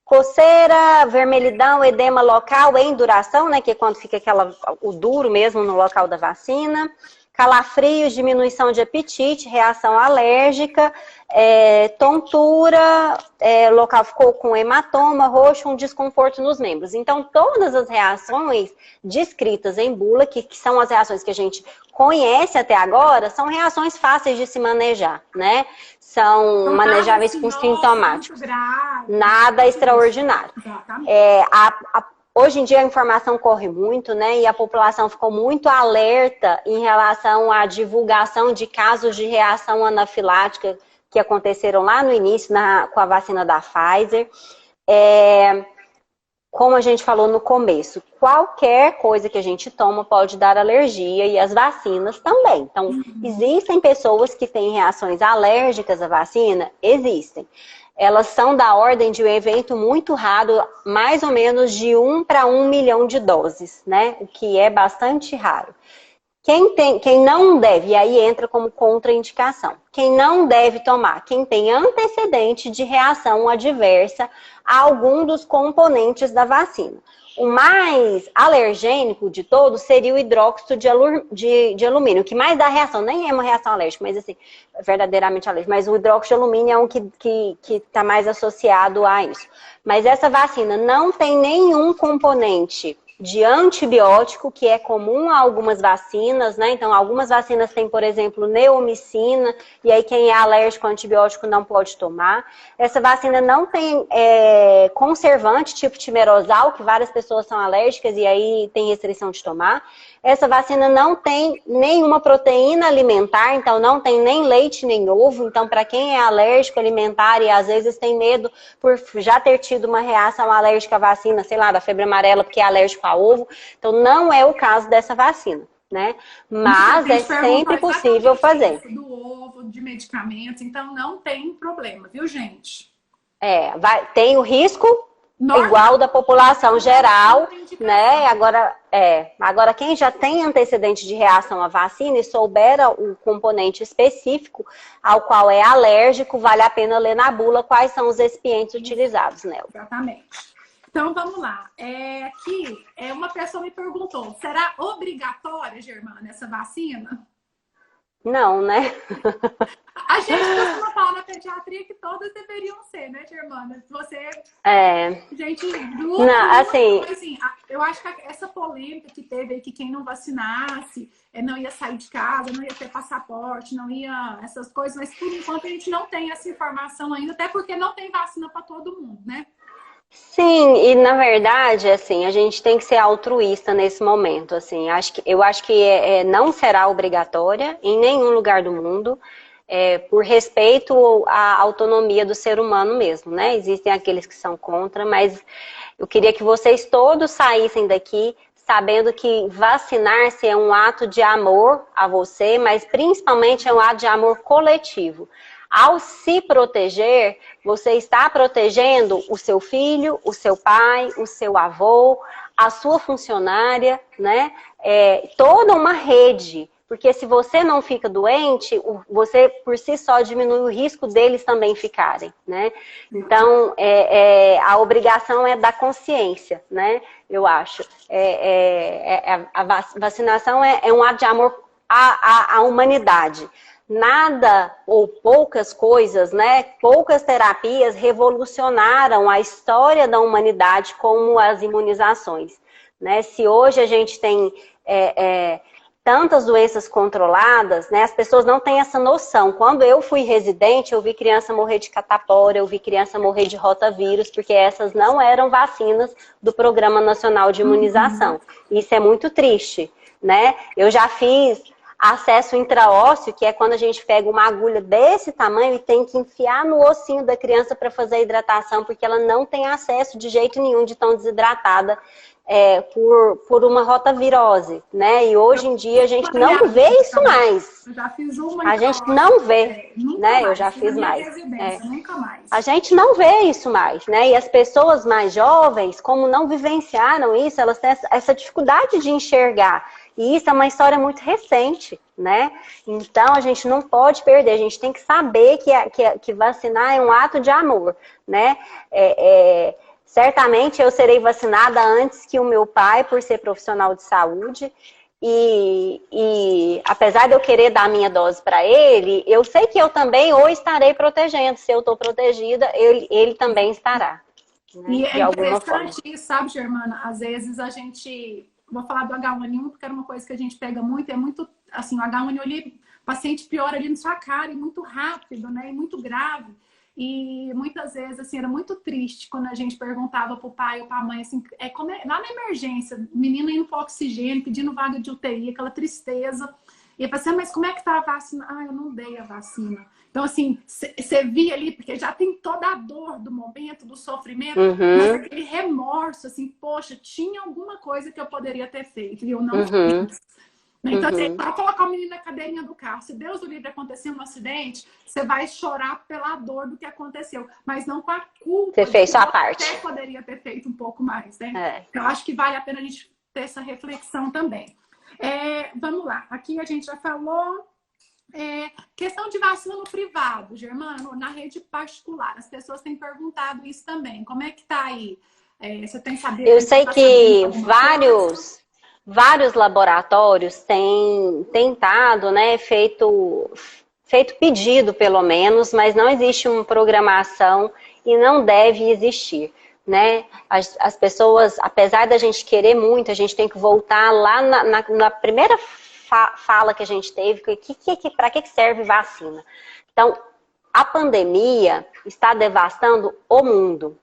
Coceira, vermelhidão, edema local em duração, né, que é quando fica o duro mesmo no local da vacina. Calafrios, diminuição de apetite, reação alérgica, tontura, local ficou com hematoma, roxo, um desconforto nos membros. Então, todas as reações descritas em bula, que são as reações que a gente conhece até agora, são reações fáceis de se manejar, né? São manejáveis com sintomáticos. Nada extraordinário. Hoje em dia a informação corre muito, né? E a população ficou muito alerta em relação à divulgação de casos de reação anafilática que aconteceram lá no início com a vacina da Pfizer. Como a gente falou no começo, qualquer coisa que a gente toma pode dar alergia e as vacinas também. Então, existem pessoas que têm reações alérgicas à vacina? Existem. Elas são da ordem de um evento muito raro, mais ou menos de 1 para 1 milhão de doses, né? O que é bastante raro. Quem não deve, e aí entra como contraindicação, quem não deve tomar, quem tem antecedente de reação adversa a algum dos componentes da vacina. O mais alergênico de todos seria o hidróxido de alumínio, que mais dá reação, nem é uma reação alérgica, mas assim, verdadeiramente alérgico. Mas o hidróxido de alumínio é um que está mais associado a isso. Mas essa vacina não tem nenhum componente de antibiótico, que é comum a algumas vacinas, né? Então, algumas vacinas têm, por exemplo, neomicina, e aí quem é alérgico a antibiótico não pode tomar. Essa vacina não tem conservante, tipo timerosal, que várias pessoas são alérgicas e aí tem restrição de tomar. Essa vacina não tem nenhuma proteína alimentar, então não tem nem leite nem ovo. Então, para quem é alérgico alimentar e às vezes tem medo por já ter tido uma reação alérgica à vacina, sei lá, da febre amarela, porque é alérgico a ovo. Então, não é o caso dessa vacina, né? Mas é sempre possível fazer. Do ovo, de medicamentos, então não tem problema, viu, gente? Tem o risco igual da população geral, né? Agora, quem já tem antecedente de reação à vacina e souber o componente específico ao qual é alérgico, vale a pena ler na bula quais são os excipientes utilizados nela. Exatamente. Então, vamos lá. Aqui, uma pessoa me perguntou, será obrigatória, Germana, essa vacina? Não, né? A gente costuma falar na pediatria que todas deveriam ser, né, Germana? Você... Gente, assim, eu acho que essa polêmica que teve aí, que quem não vacinasse não ia sair de casa, não ia ter passaporte, não ia... essas coisas, mas por enquanto a gente não tem essa informação ainda, até porque não tem vacina para todo mundo, né? Sim, e na verdade, assim, a gente tem que ser altruísta nesse momento, assim, eu acho que não será obrigatória em nenhum lugar do mundo, por respeito à autonomia do ser humano mesmo, né? Existem aqueles que são contra, mas eu queria que vocês todos saíssem daqui sabendo que vacinar-se é um ato de amor a você, mas principalmente é um ato de amor coletivo. Ao se proteger, você está protegendo o seu filho, o seu pai, o seu avô, a sua funcionária, né? Toda uma rede. Porque se você não fica doente, você por si só diminui o risco deles também ficarem, né? Então, a obrigação é da consciência, né? Eu acho. A vacinação é um ato de amor à humanidade. Nada ou poucas coisas, né? Poucas terapias revolucionaram a história da humanidade como as imunizações, né? Se hoje a gente tem tantas doenças controladas, né? As pessoas não têm essa noção. Quando eu fui residente, eu vi criança morrer de catapora, eu vi criança morrer de rotavírus, porque essas não eram vacinas do Programa Nacional de Imunização. Isso é muito triste, né? Eu já fiz acesso intraósseo, que é quando a gente pega uma agulha desse tamanho e tem que enfiar no ossinho da criança para fazer a hidratação, porque ela não tem acesso de jeito nenhum de tão desidratada por uma rotavirose, né? E hoje em dia a gente não vê isso mais. Eu já fiz uma. A gente não vê, né? Eu já fiz mais. Nunca mais. A gente não vê isso mais, né? E as pessoas mais jovens, como não vivenciaram isso, elas têm essa dificuldade de enxergar. E isso é uma história muito recente, né? Então a gente não pode perder, a gente tem que saber que vacinar é um ato de amor, né? Certamente eu serei vacinada antes que o meu pai, por ser profissional de saúde, e apesar de eu querer dar a minha dose para ele, eu sei que eu também ou estarei protegendo. Se eu estou protegida, ele também estará. Né? E é interessante isso, sabe, Germana? Às vezes a gente... Vou falar do H1N1, porque era uma coisa que a gente pega muito, é muito, assim, o H1N1, o paciente piora ali na sua cara, e muito rápido, né, e muito grave. E muitas vezes, assim, era muito triste quando a gente perguntava pro pai ou pra mãe, assim, lá na emergência, menina indo pro oxigênio, pedindo vaga de UTI, aquela tristeza. E eu falei assim, mas como é que tá a vacina? Ah, eu não dei a vacina. Então, assim, você via ali, porque já tem toda a dor do momento, do sofrimento, mas aquele remorso, assim, poxa, tinha alguma coisa que eu poderia ter feito e eu não fiz. Então, assim, para colocar o menino na cadeirinha do carro, se Deus do livre acontecer um acidente, você vai chorar pela dor do que aconteceu, mas não com a culpa. Você fez sua parte. Você poderia ter feito um pouco mais, né? Eu acho que vale a pena a gente ter essa reflexão também. Vamos lá, aqui a gente já falou. Questão de vacina no privado, Germano, na rede particular. As pessoas têm perguntado isso também. Como é que tá aí? Você tem sabido? Eu sei que vários laboratórios têm tentado, né, feito pedido pelo menos, mas não existe uma programação e não deve existir, né? As pessoas, apesar da gente querer muito, a gente tem que voltar lá na primeira fala que a gente teve, para que serve vacina? Então, a pandemia está devastando o mundo.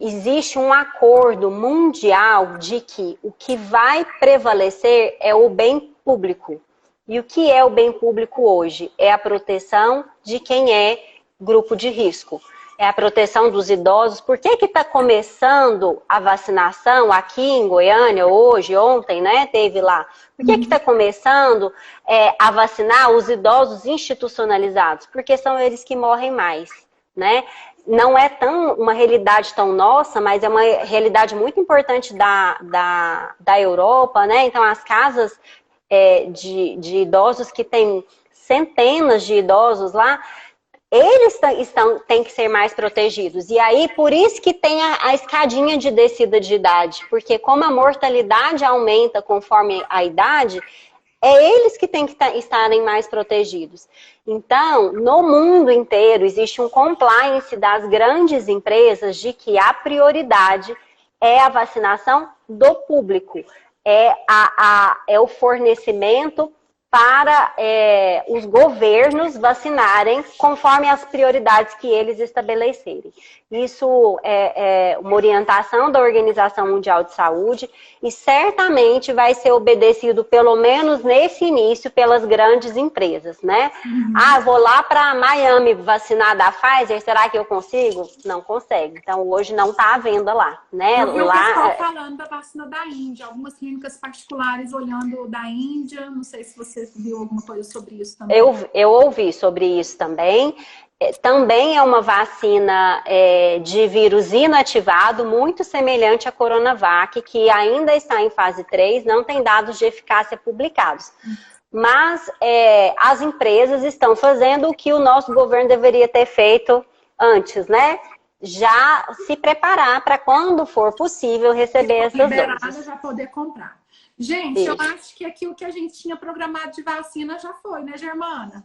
Existe um acordo mundial de que o que vai prevalecer é o bem público. E o que é o bem público hoje? É a proteção de quem é grupo de risco. É a proteção dos idosos. Por que está começando a vacinação aqui em Goiânia hoje, ontem, né? Teve lá. Por que está começando a vacinar os idosos institucionalizados? Porque são eles que morrem mais, né? Não é uma realidade tão nossa, mas é uma realidade muito importante da Europa, né? Então, as casas de idosos que têm centenas de idosos lá, eles têm que ser mais protegidos. E aí, por isso que tem a escadinha de descida de idade. Porque como a mortalidade aumenta conforme a idade, eles que têm que estarem mais protegidos. Então, no mundo inteiro, existe um compliance das grandes empresas de que a prioridade é a vacinação do público. É o fornecimento para os governos vacinarem conforme as prioridades que eles estabelecerem. Isso é uma orientação da Organização Mundial de Saúde e certamente vai ser obedecido, pelo menos nesse início, pelas grandes empresas, né? Vou lá para Miami vacinar da Pfizer, será que eu consigo? Não consegue. Então, hoje não está à venda lá, né? Eu vi o pessoal falando da vacina da Índia, algumas clínicas particulares olhando da Índia, não sei se você viu alguma coisa sobre isso também. Eu ouvi sobre isso também. Também é uma vacina de vírus inativado, muito semelhante à Coronavac, que ainda está em fase 3, não tem dados de eficácia publicados. Mas as empresas estão fazendo o que o nosso governo deveria ter feito antes, né? Já se preparar para quando for possível receber essas doses. Já poder comprar. Gente, eu acho que aqui o que a gente tinha programado de vacina já foi, né, Germana?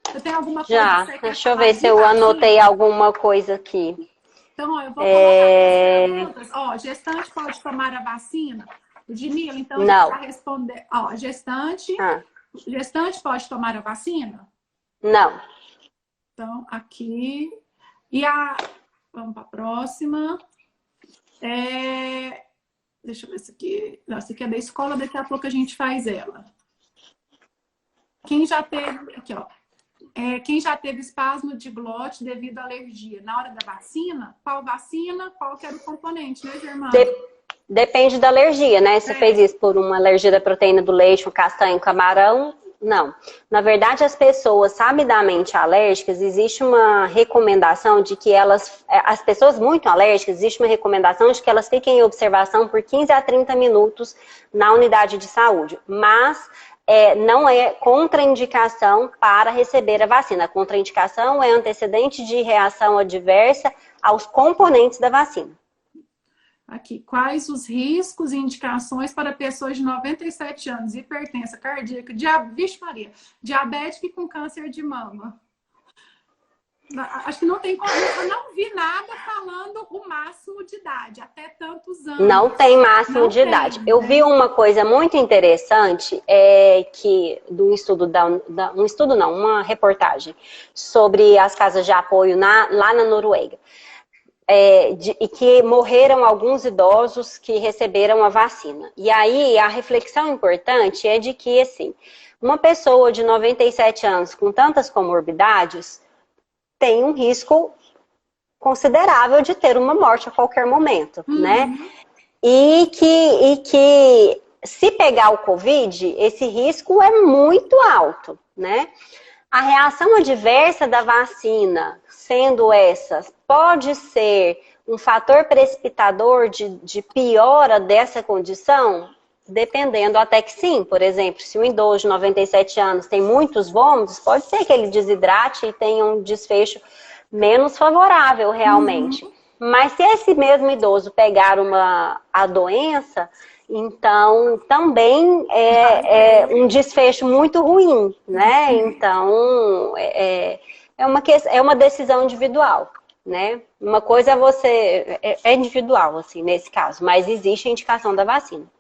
Você tem alguma coisa já, deixa eu ver se eu anotei alguma coisa aqui. Então, ó, eu vou colocar as perguntas. Ó, gestante pode tomar a vacina? Ludmila, então Não. já responder. Ó, gestante pode tomar a vacina? Não. Então, aqui. Vamos para a próxima. Deixa eu ver se aqui. Não, essa aqui é da escola, daqui a pouco a gente faz ela. Quem já teve. Aqui, ó. Quem já teve espasmo de glote devido à alergia na hora da vacina, qual vacina, qual que era o componente, né, Germana? Depende da alergia, né? Se fez isso por uma alergia da proteína do leite, um castanho, camarão, não. Na verdade, as pessoas sabidamente alérgicas, existe uma recomendação de que as pessoas muito alérgicas, existe uma recomendação de que elas fiquem em observação por 15 a 30 minutos na unidade de saúde, mas não é contraindicação para receber a vacina. A contraindicação é antecedente de reação adversa aos componentes da vacina. Aqui, quais os riscos e indicações para pessoas de 97 anos, hipertensa cardíaca, vixe Maria, diabética e com câncer de mama? Acho que não tem como, eu não vi nada falando o máximo de idade, até tantos anos. Não tem máximo de idade. Eu vi uma coisa muito interessante, uma reportagem sobre as casas de apoio lá na Noruega. E que morreram alguns idosos que receberam a vacina. E aí, a reflexão importante é de que, assim, uma pessoa de 97 anos com tantas comorbidades tem um risco considerável de ter uma morte a qualquer momento, né? E que se pegar o Covid, esse risco é muito alto, né? A reação adversa da vacina, sendo essa, pode ser um fator precipitador de piora dessa condição? Dependendo até que sim. Por exemplo, se um idoso de 97 anos tem muitos vômitos, pode ser que ele desidrate e tenha um desfecho menos favorável realmente. Mas se esse mesmo idoso pegar a doença, então também é um desfecho muito ruim, né? Então é uma decisão individual, né? Uma coisa é individual, assim, nesse caso, mas existe a indicação da vacina.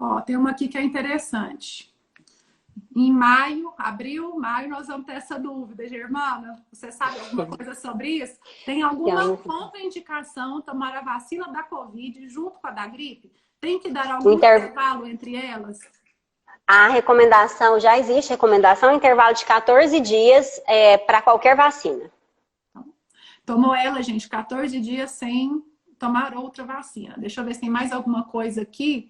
Ó, tem uma aqui que é interessante. Em abril, maio, nós vamos ter essa dúvida, Germana. Você sabe alguma coisa sobre isso? Tem alguma contraindicação tomar a vacina da Covid junto com a da gripe? Tem que dar algum intervalo entre elas? A recomendação, já existe recomendação, intervalo de 14 dias para qualquer vacina. Tomou ela, gente, 14 dias sem tomar outra vacina. Deixa eu ver se tem mais alguma coisa aqui.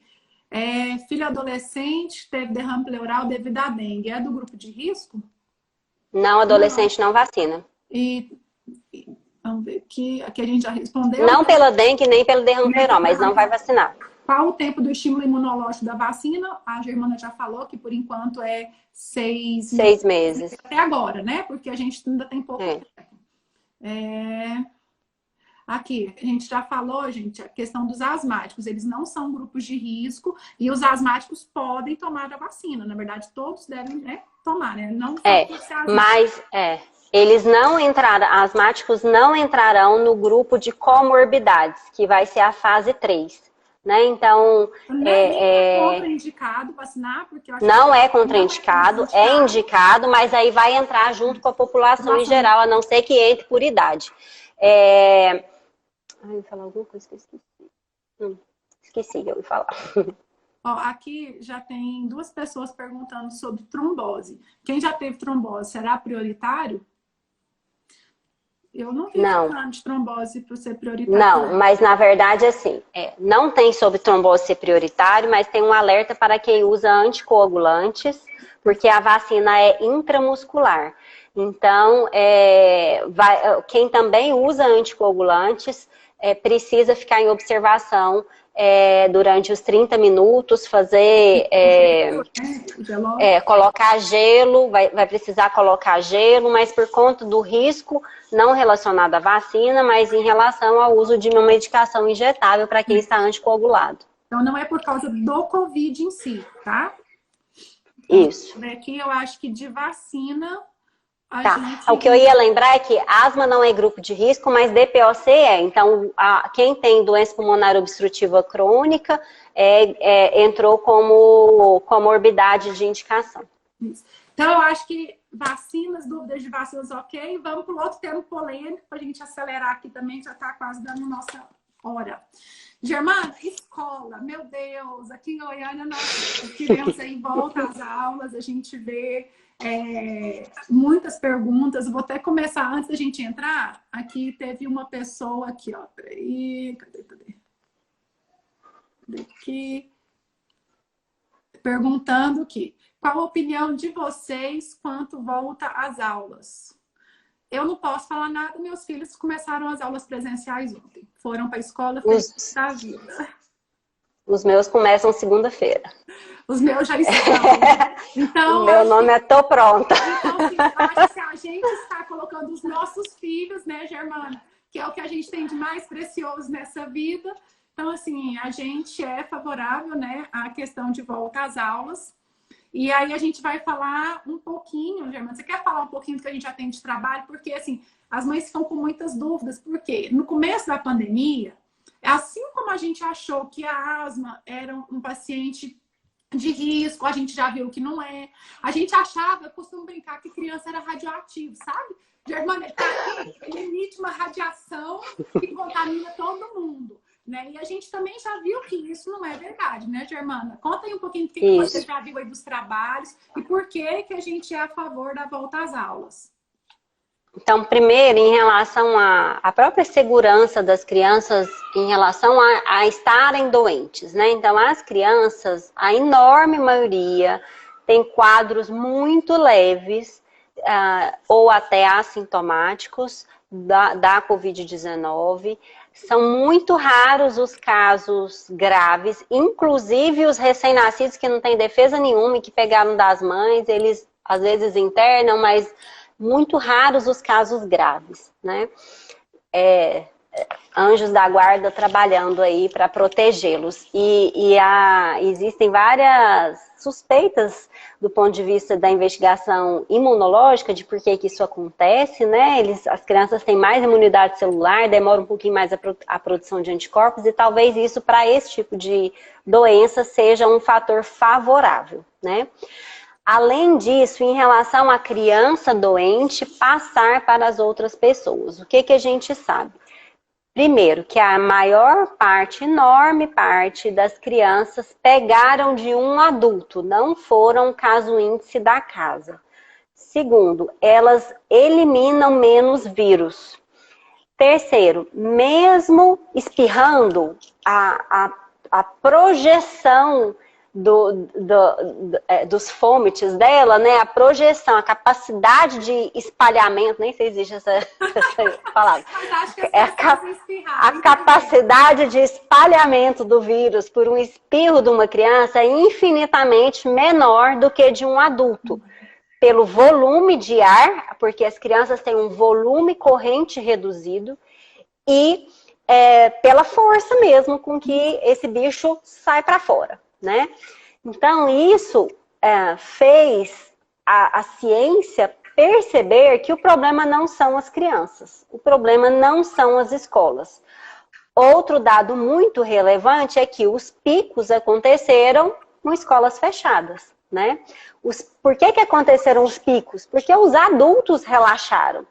Filho adolescente teve derrame pleural devido à dengue. É do grupo de risco? Não, adolescente não vacina. Vamos ver aqui. Aqui a gente já respondeu. Não pela dengue nem pelo derrame pleural, mas não vai vacinar. Qual o tempo do estímulo imunológico da vacina? A Germana já falou que por enquanto é 6 meses. Até agora, né? Porque a gente ainda tem pouco tempo. Aqui, a gente já falou, gente, a questão dos asmáticos. Eles não são grupos de risco e os asmáticos podem tomar a vacina. Na verdade, todos devem tomar, né? Não eles não entraram, asmáticos não entrarão no grupo de comorbidades, que vai ser a fase 3. Né? Então, é contraindicado vacinar, porque eu acho não é contraindicado, é indicado, mas aí vai entrar junto com a população em geral, a não ser que entre por idade. Eu ia falar alguma coisa que eu esqueci. Esqueci, eu ia falar. Ó, aqui já tem 2 pessoas perguntando sobre trombose. Quem já teve trombose, será prioritário? Eu não vi falando de trombose para ser prioritário. Não, mas na verdade, assim, não tem sobre trombose ser prioritário, mas tem um alerta para quem usa anticoagulantes, porque a vacina é intramuscular. Então, quem também usa anticoagulantes precisa ficar em observação durante os 30 minutos, fazer colocar gelo, vai precisar colocar gelo, mas por conta do risco não relacionado à vacina, mas em relação ao uso de uma medicação injetável para quem está anticoagulado. Então não é por causa do Covid em si, tá? Isso. Aqui eu acho que de vacina Tá. O que eu ia lembrar é que asma não é grupo de risco, mas DPOC é. Então, quem tem doença pulmonar obstrutiva crônica entrou como comorbidade de indicação. Isso. Então, eu acho que vacinas, dúvidas de vacinas, ok. Vamos para o outro termo polêmico, para a gente acelerar aqui também, já está quase dando nossa hora. Germana, escola, meu Deus, aqui em Goiânia nós queremos aí volta às aulas, a gente vê muitas perguntas. Vou até começar antes da gente entrar. Aqui teve uma pessoa aqui, ó. Peraí, cadê? Aqui. Perguntando aqui. Qual a opinião de vocês quanto volta às aulas? Eu não posso falar nada, meus filhos começaram as aulas presenciais ontem. Foram para a escola felizes da vida. Os meus começam segunda-feira. Os meus já estão. Então, o meu nome é Tô Pronta. Então, assim, acho que se a gente está colocando os nossos filhos, né, Germana? Que é o que a gente tem de mais precioso nessa vida. Então, assim, a gente é favorável, né, à questão de volta às aulas. E aí a gente vai falar um pouquinho, Germana, você quer falar um pouquinho do que a gente já tem de trabalho? Porque, assim, as mães ficam com muitas dúvidas. Por quê? No começo da pandemia, assim como a gente achou que a asma era um paciente de risco, a gente já viu que não é. A gente achava, eu costumo brincar, que criança era radioativo, sabe? Germana, ele tá aqui, ele emite uma radiação que contamina todo mundo. Né? E a gente também já viu que isso não é verdade, né, Germana? Conta aí um pouquinho do que você já viu aí dos trabalhos e por que a gente é a favor da volta às aulas. Então, primeiro, em relação à própria segurança das crianças, em relação a estarem doentes, né? Então, as crianças, a enorme maioria, tem quadros muito leves ou até assintomáticos da Covid-19. São muito raros os casos graves, inclusive os recém-nascidos que não têm defesa nenhuma e que pegaram das mães, eles às vezes internam, mas muito raros os casos graves, né? Anjos da guarda trabalhando aí para protegê-los. Existem várias suspeitas do ponto de vista da investigação imunológica de por que isso acontece, né? As crianças têm mais imunidade celular, demora um pouquinho mais a produção de anticorpos e talvez isso para esse tipo de doença seja um fator favorável, né? Além disso, em relação à criança doente, passar para as outras pessoas. O que a gente sabe? Primeiro, que a maior parte, enorme parte das crianças pegaram de um adulto, não foram caso índice da casa. Segundo, elas eliminam menos vírus. Terceiro, mesmo espirrando, a projeção dos fômites dela, né? A projeção, a capacidade de espalhamento, nem sei se existe essa palavra. A capacidade de espalhamento do vírus por um espirro de uma criança é infinitamente menor do que de um adulto. Pelo volume de ar, porque as crianças têm um volume corrente reduzido, e pela força mesmo com que esse bicho sai para fora. Né? Então, isso fez a ciência perceber que o problema não são as crianças, o problema não são as escolas. Outro dado muito relevante é que os picos aconteceram em escolas fechadas. Né? Por que aconteceram os picos? Porque os adultos relaxaram.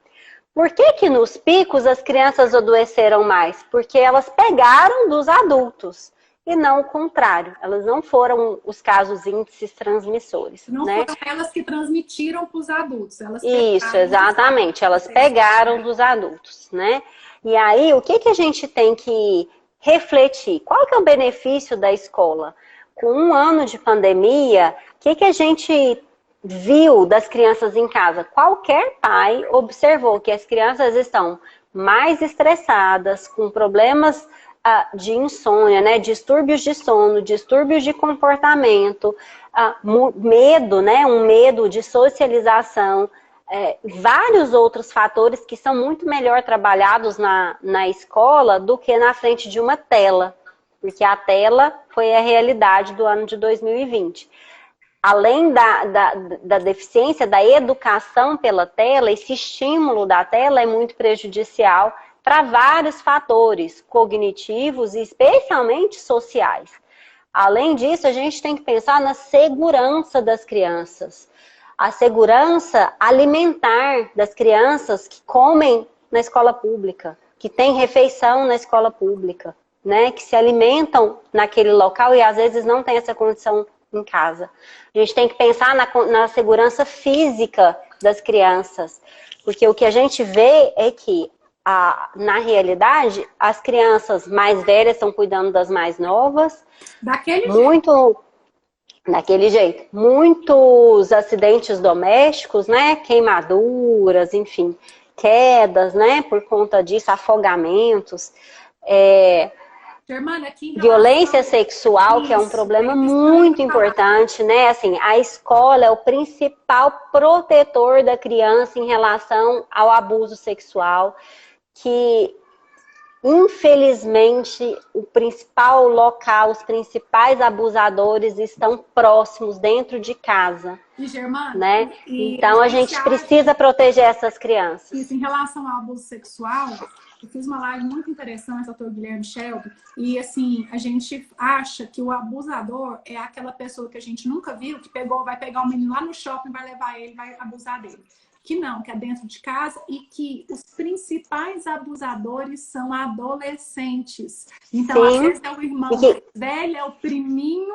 Por que nos picos as crianças adoeceram mais? Porque elas pegaram dos adultos. E não o contrário, elas não foram os casos índices transmissores. Não né? foram elas que transmitiram para os adultos. Isso, exatamente, elas pegaram dos adultos, né? E aí, o que a gente tem que refletir? Qual que é o benefício da escola? Com um ano de pandemia, o que a gente viu das crianças em casa? Qualquer pai observou que as crianças estão mais estressadas, com problemas de insônia, né, distúrbios de sono, distúrbios de comportamento, medo, né, um medo de socialização, vários outros fatores que são muito melhor trabalhados na escola do que na frente de uma tela, porque a tela foi a realidade do ano de 2020. além da deficiência, da educação pela tela, esse estímulo da tela é muito prejudicial para vários fatores cognitivos e especialmente sociais. Além disso, a gente tem que pensar na segurança das crianças. A segurança alimentar das crianças que comem na escola pública, que têm refeição na escola pública, né, que se alimentam naquele local e às vezes não tem essa condição em casa. A gente tem que pensar na segurança física das crianças, porque o que a gente vê é que, na realidade, as crianças mais velhas estão cuidando das mais novas, daquele jeito. Muitos acidentes domésticos, né, queimaduras, enfim, quedas, né, por conta disso, afogamentos, Germana, violência sexual, que é um problema muito importante, né? Assim, a escola é o principal protetor da criança em relação ao abuso sexual, que, infelizmente, o principal local, os principais abusadores estão próximos, dentro de casa. E, Germana, né? Então, a gente precisa proteger essas crianças. Isso, em relação ao abuso sexual, eu fiz uma live muito interessante, doutor Guilherme Shelby, e assim, a gente acha que o abusador é aquela pessoa que a gente nunca viu, que vai pegar um menino lá no shopping, vai levar ele, vai abusar dele. Que não, que é dentro de casa e que os principais abusadores são adolescentes. Então, às vezes é o irmão mais velho, é o priminho,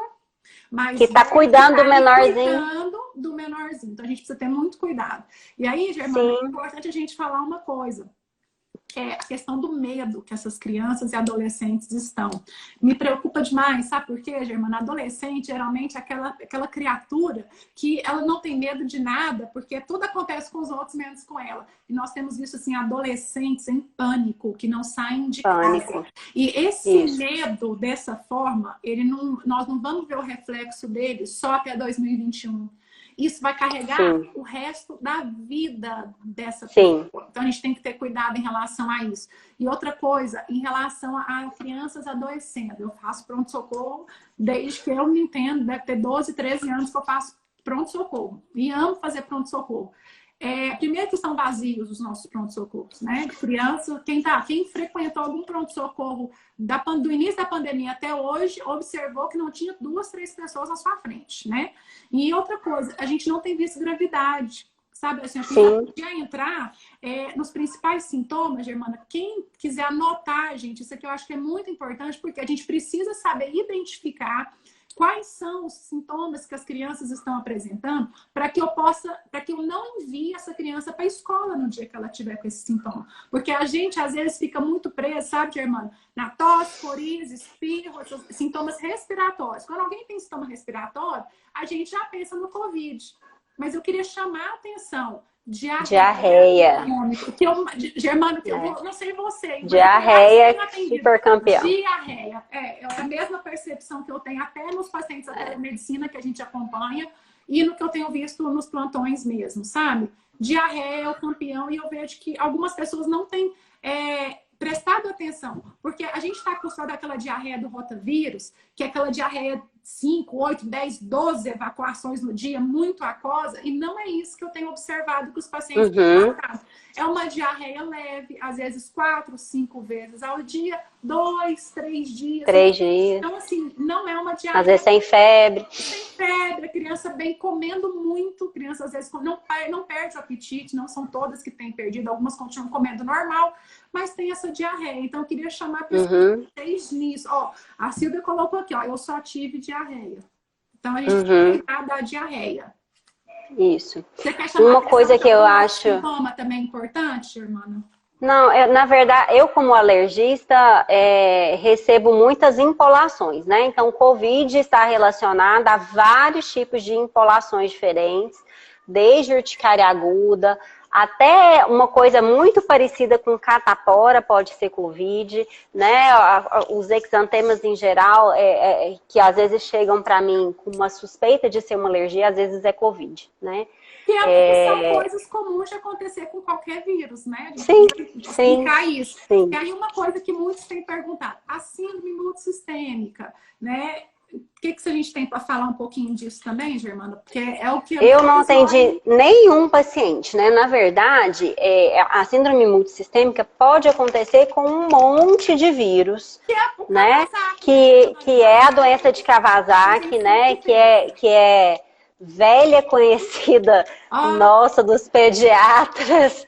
mas que está cuidando do menorzinho. Cuidando do menorzinho. Então, a gente precisa ter muito cuidado. E aí, Germana, é importante a gente falar uma coisa. É a questão do medo que essas crianças e adolescentes estão. Me preocupa demais, sabe por quê, Germana? Adolescente, geralmente, é aquela criatura que ela não tem medo de nada, porque tudo acontece com os outros, menos com ela. E nós temos visto, assim, adolescentes em pânico, que não saem de casa. E esse medo, dessa forma, nós não vamos ver o reflexo dele só até 2021. Isso vai carregar o resto da vida dessa pessoa. Então, a gente tem que ter cuidado em relação a isso. E outra coisa, em relação a crianças adolescentes. Eu faço pronto-socorro desde que eu me entendo. Deve ter 12, 13 anos que eu faço pronto-socorro. E amo fazer pronto-socorro. Primeiro que são vazios os nossos pronto-socorros, né? De criança, quem frequentou algum pronto-socorro do início da pandemia até hoje, observou que não tinha 2, 3 pessoas na sua frente, né? E outra coisa, a gente não tem visto gravidade, sabe? Assim, eu podia entrar nos principais sintomas, Germana. Quem quiser anotar, gente, isso aqui eu acho que é muito importante, porque a gente precisa saber identificar quais são os sintomas que as crianças estão apresentando para que eu não envie essa criança para a escola no dia que ela tiver com esse sintoma. Porque a gente, às vezes, fica muito preso, sabe, Germana? Na tosse, coriza, espirro, sintomas respiratórios. Quando alguém tem sintoma respiratório, a gente já pensa no Covid. Mas eu queria chamar a atenção. Diarreia. Germano, que eu não sei você. Diarreia, super campeão. Diarreia. É a mesma percepção que eu tenho até nos pacientes da medicina que a gente acompanha e no que eu tenho visto nos plantões mesmo, sabe? Diarreia é o campeão e eu vejo que algumas pessoas não têm prestado atenção, porque a gente está acostumado àquela diarreia do rotavírus, que é aquela diarreia 5, 8, 10, 12 evacuações no dia, muito aquosa, e não é isso que eu tenho observado que os pacientes têm tratado. É uma diarreia leve, às vezes 4, 5 vezes ao dia, 2, 3 dias. 3 dias. Então, assim, não é uma diarreia. Às vezes sem febre. Sem febre, a criança bem comendo muito, criança às vezes não perde o apetite, não são todas que têm perdido, algumas continuam comendo normal, mas tem essa diarreia. Então, eu queria chamar para vocês nisso. Ó, a Silvia colocou aqui, ó, eu só tive diarreia. Então, a gente tem que cuidar da diarreia. Isso. Você quer chamar uma coisa que eu acho... sintoma também importante, irmã? Não, na verdade, eu como alergista recebo muitas impolações, né? Então, o Covid está relacionado a vários tipos de impolações diferentes, desde urticária aguda, até uma coisa muito parecida com catapora, pode ser Covid, né? Os exantemas em geral, que às vezes chegam para mim com uma suspeita de ser uma alergia, às vezes é Covid, né? Que são coisas comuns de acontecer com qualquer vírus, né? Sim. Explicar isso. Sim. E aí uma coisa que muitos têm perguntado, a síndrome multissistêmica, né? o que a gente tem para falar um pouquinho disso também, Germana? Porque é o que eu não atendi nenhum paciente, né? Na verdade, a síndrome multissistêmica pode acontecer com um monte de vírus, né? Que é a doença de Kawasaki, né? Que é velha conhecida nossa dos pediatras.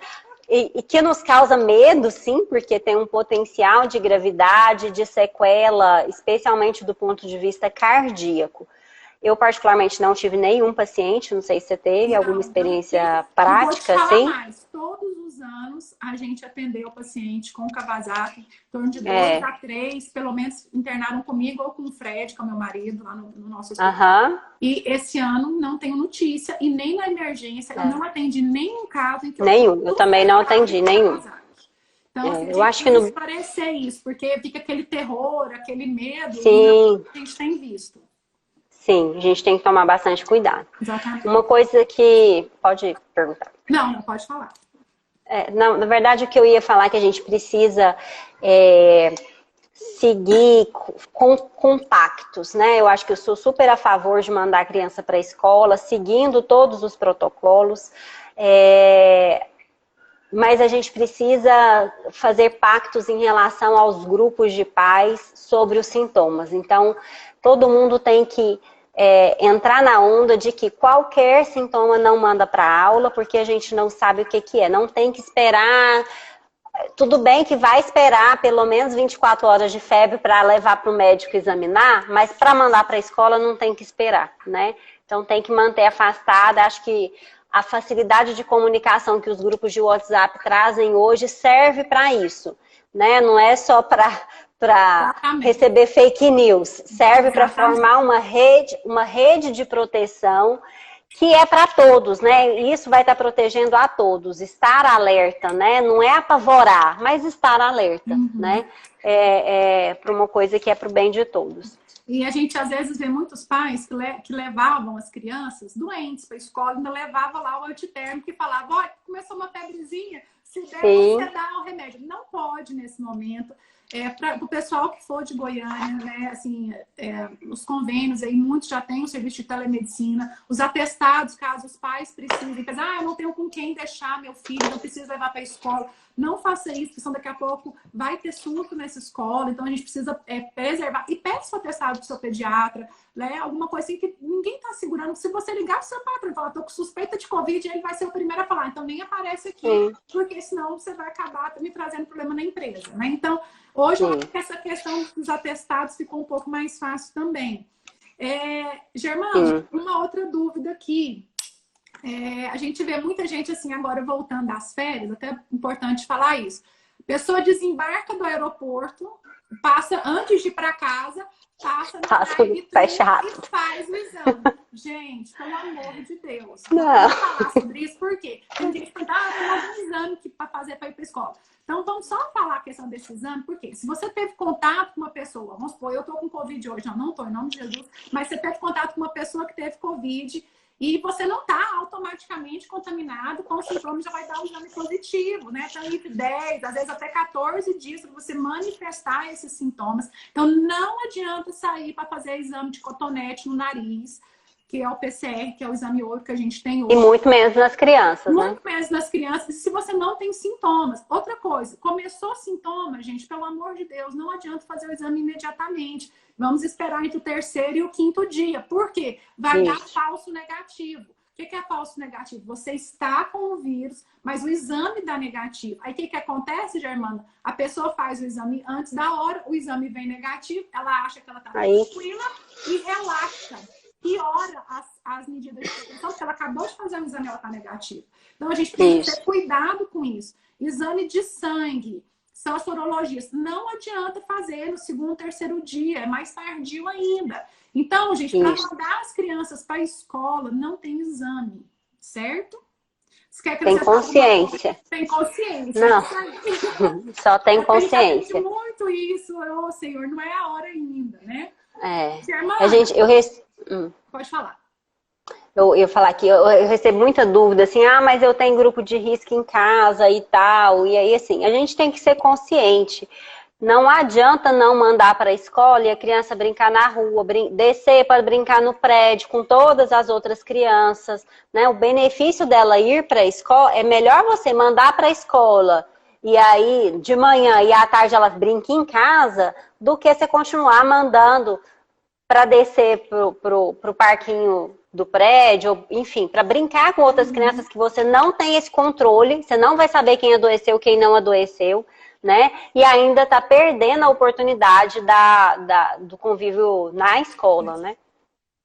E que nos causa medo, sim, porque tem um potencial de gravidade, de sequela, especialmente do ponto de vista cardíaco. Eu, particularmente, não tive nenhum paciente, não sei se você teve alguma experiência prática, assim. Mais. Todos os anos, a gente atendeu o paciente com Kawasaki, em torno de 2 a 3, pelo menos internaram comigo ou com o Fred, que é o meu marido, lá no nosso hospital. E esse ano não tenho notícia, e nem na emergência, eu não atendi nenhum caso em que eu também não atendi nenhum. Então, assim, eu acho que não esclarecer isso, porque fica aquele terror, aquele medo, sim, que a gente tem visto. Sim, a gente tem que tomar bastante cuidado. Exatamente. Uma coisa que... Pode perguntar. Não pode falar. Não, na verdade, o que eu ia falar é que a gente precisa seguir com compactos, né? Eu acho que eu sou super a favor de mandar a criança para a escola, seguindo todos os protocolos, mas a gente precisa fazer pactos em relação aos grupos de pais sobre os sintomas. Então, todo mundo tem que entrar na onda de que qualquer sintoma não manda para a aula, porque a gente não sabe o que é. Não tem que esperar. Tudo bem que vai esperar pelo menos 24 horas de febre para levar para o médico examinar, mas para mandar para a escola não tem que esperar, né? Então tem que manter afastada. Acho que a facilidade de comunicação que os grupos de WhatsApp trazem hoje serve para isso, né? Não é só para receber fake news, serve para formar uma rede de proteção que é para todos, né? Isso vai estar protegendo a todos, estar alerta, né? Não é apavorar, mas estar alerta, né? Para uma coisa que é para o bem de todos. E a gente, às vezes, vê muitos pais que levavam as crianças doentes para a escola, ainda levava lá o antitérmico e falava, olha, começou uma febrezinha, se der, você dá o remédio. Não pode nesse momento. Para o pessoal que for de Goiânia, né, assim, os convênios aí, muitos já têm o serviço de telemedicina, os atestados, caso os pais precisem, eu não tenho com quem deixar meu filho, não preciso levar para a escola. Não faça isso, porque senão daqui a pouco vai ter surto nessa escola, então a gente precisa preservar. E peça o atestado do seu pediatra, né? Alguma coisa assim que ninguém está segurando. Se você ligar para o seu patrão e falar, estou com suspeita de Covid, ele vai ser o primeiro a falar. Então nem aparece aqui, porque senão você vai acabar me trazendo problema na empresa, né? Então, hoje eu acho que essa questão dos atestados ficou um pouco mais fácil também. Germana, uma outra dúvida aqui. A gente vê muita gente assim, agora voltando das férias, até é importante falar isso. A pessoa desembarca do aeroporto, passa antes de ir para casa, passa no drive-thru e faz o exame. Gente, pelo amor de Deus. Não vamos falar sobre isso, por quê? Tem gente que fala, tem algum exame para fazer para ir para a escola. Então, vamos só falar a questão desse exame, porque se você teve contato com uma pessoa, vamos supor, eu estou com Covid hoje, não estou, em nome de Jesus, mas você teve contato com uma pessoa que teve Covid e você não está automaticamente contaminado com os sintomas, já vai dar um exame positivo, né? Então, entre 10, às vezes até 14 dias para você manifestar esses sintomas. Então, não adianta sair para fazer exame de cotonete no nariz, que é o PCR, que é o exame ouro que a gente tem hoje. E muito menos nas crianças, né? Muito menos nas crianças, se você não tem sintomas. Outra coisa, começou sintoma, gente, pelo amor de Deus, não adianta fazer o exame imediatamente. Vamos esperar entre o 3º e o 5º dia. Por quê? Vai dar falso negativo. O que é falso negativo? Você está com o vírus, mas o exame dá negativo. Aí o que acontece, Germana? A pessoa faz o exame antes da hora, o exame vem negativo, ela acha que ela está tranquila e relaxa. Piora as medidas de proteção, porque ela acabou de fazer um exame e ela está negativa. Então, a gente precisa ter cuidado com isso. Exame de sangue, são as sorologias. Não adianta fazer no 2º, 3º dia, é mais tardio ainda. Então, gente, para mandar as crianças para a escola, não tem exame, certo? Tem consciência. Tem consciência. Não, só tem consciência. Eu muito isso, Senhor, não é a hora ainda, né? Pode falar. Eu ia falar que eu recebo muita dúvida, assim, mas eu tenho grupo de risco em casa e tal. E aí, assim, a gente tem que ser consciente Não adianta não mandar para a escola e a criança brincar na rua, descer para brincar no prédio com todas as outras crianças, né? O benefício dela ir para a escola, é melhor você mandar para a escola e aí de manhã e à tarde ela brinca em casa, do que você continuar mandando para descer pro parquinho do prédio, enfim, para brincar com outras crianças que você não tem esse controle, você não vai saber quem adoeceu, quem não adoeceu, né? E ainda está perdendo a oportunidade do convívio na escola, né?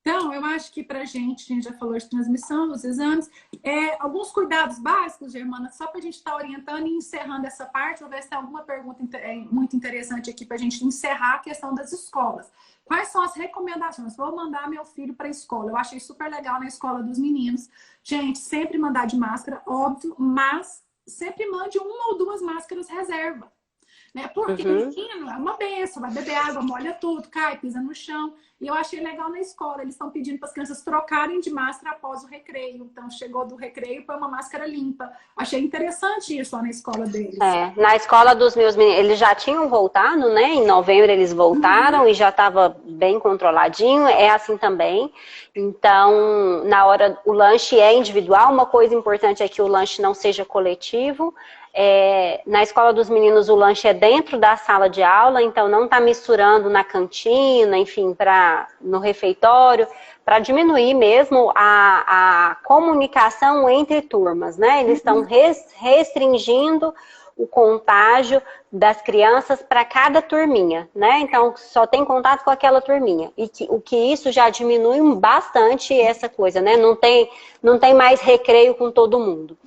Então, eu acho que para a gente já falou de transmissão, dos exames, alguns cuidados básicos, Germana, só para a gente estar orientando e encerrando essa parte, vou ver se tem alguma pergunta muito interessante aqui para a gente encerrar a questão das escolas. Quais são as recomendações? Vou mandar meu filho para a escola. Eu achei super legal na escola dos meninos. Gente, sempre mandar de máscara, óbvio, mas sempre mande uma ou duas máscaras reserva. Né? Porque o menino é uma benção, vai beber água, molha tudo, cai, pisa no chão. E eu achei legal na escola, eles estão pedindo para as crianças trocarem de máscara após o recreio. Então, chegou do recreio para uma máscara limpa. Achei interessante isso lá na escola deles. Na escola dos meus meninos, eles já tinham voltado, né? Em novembro eles voltaram e já estava bem controladinho. É assim também. Então, na hora, o lanche é individual. Uma coisa importante é que o lanche não seja coletivo. Na escola dos meninos o lanche é dentro da sala de aula, então não está misturando na cantina, enfim, no refeitório, para diminuir mesmo a comunicação entre turmas, né? Eles estão restringindo o contágio das crianças para cada turminha, né? Então, só tem contato com aquela turminha. E o que isso já diminui bastante essa coisa, né? Não tem mais recreio com todo mundo.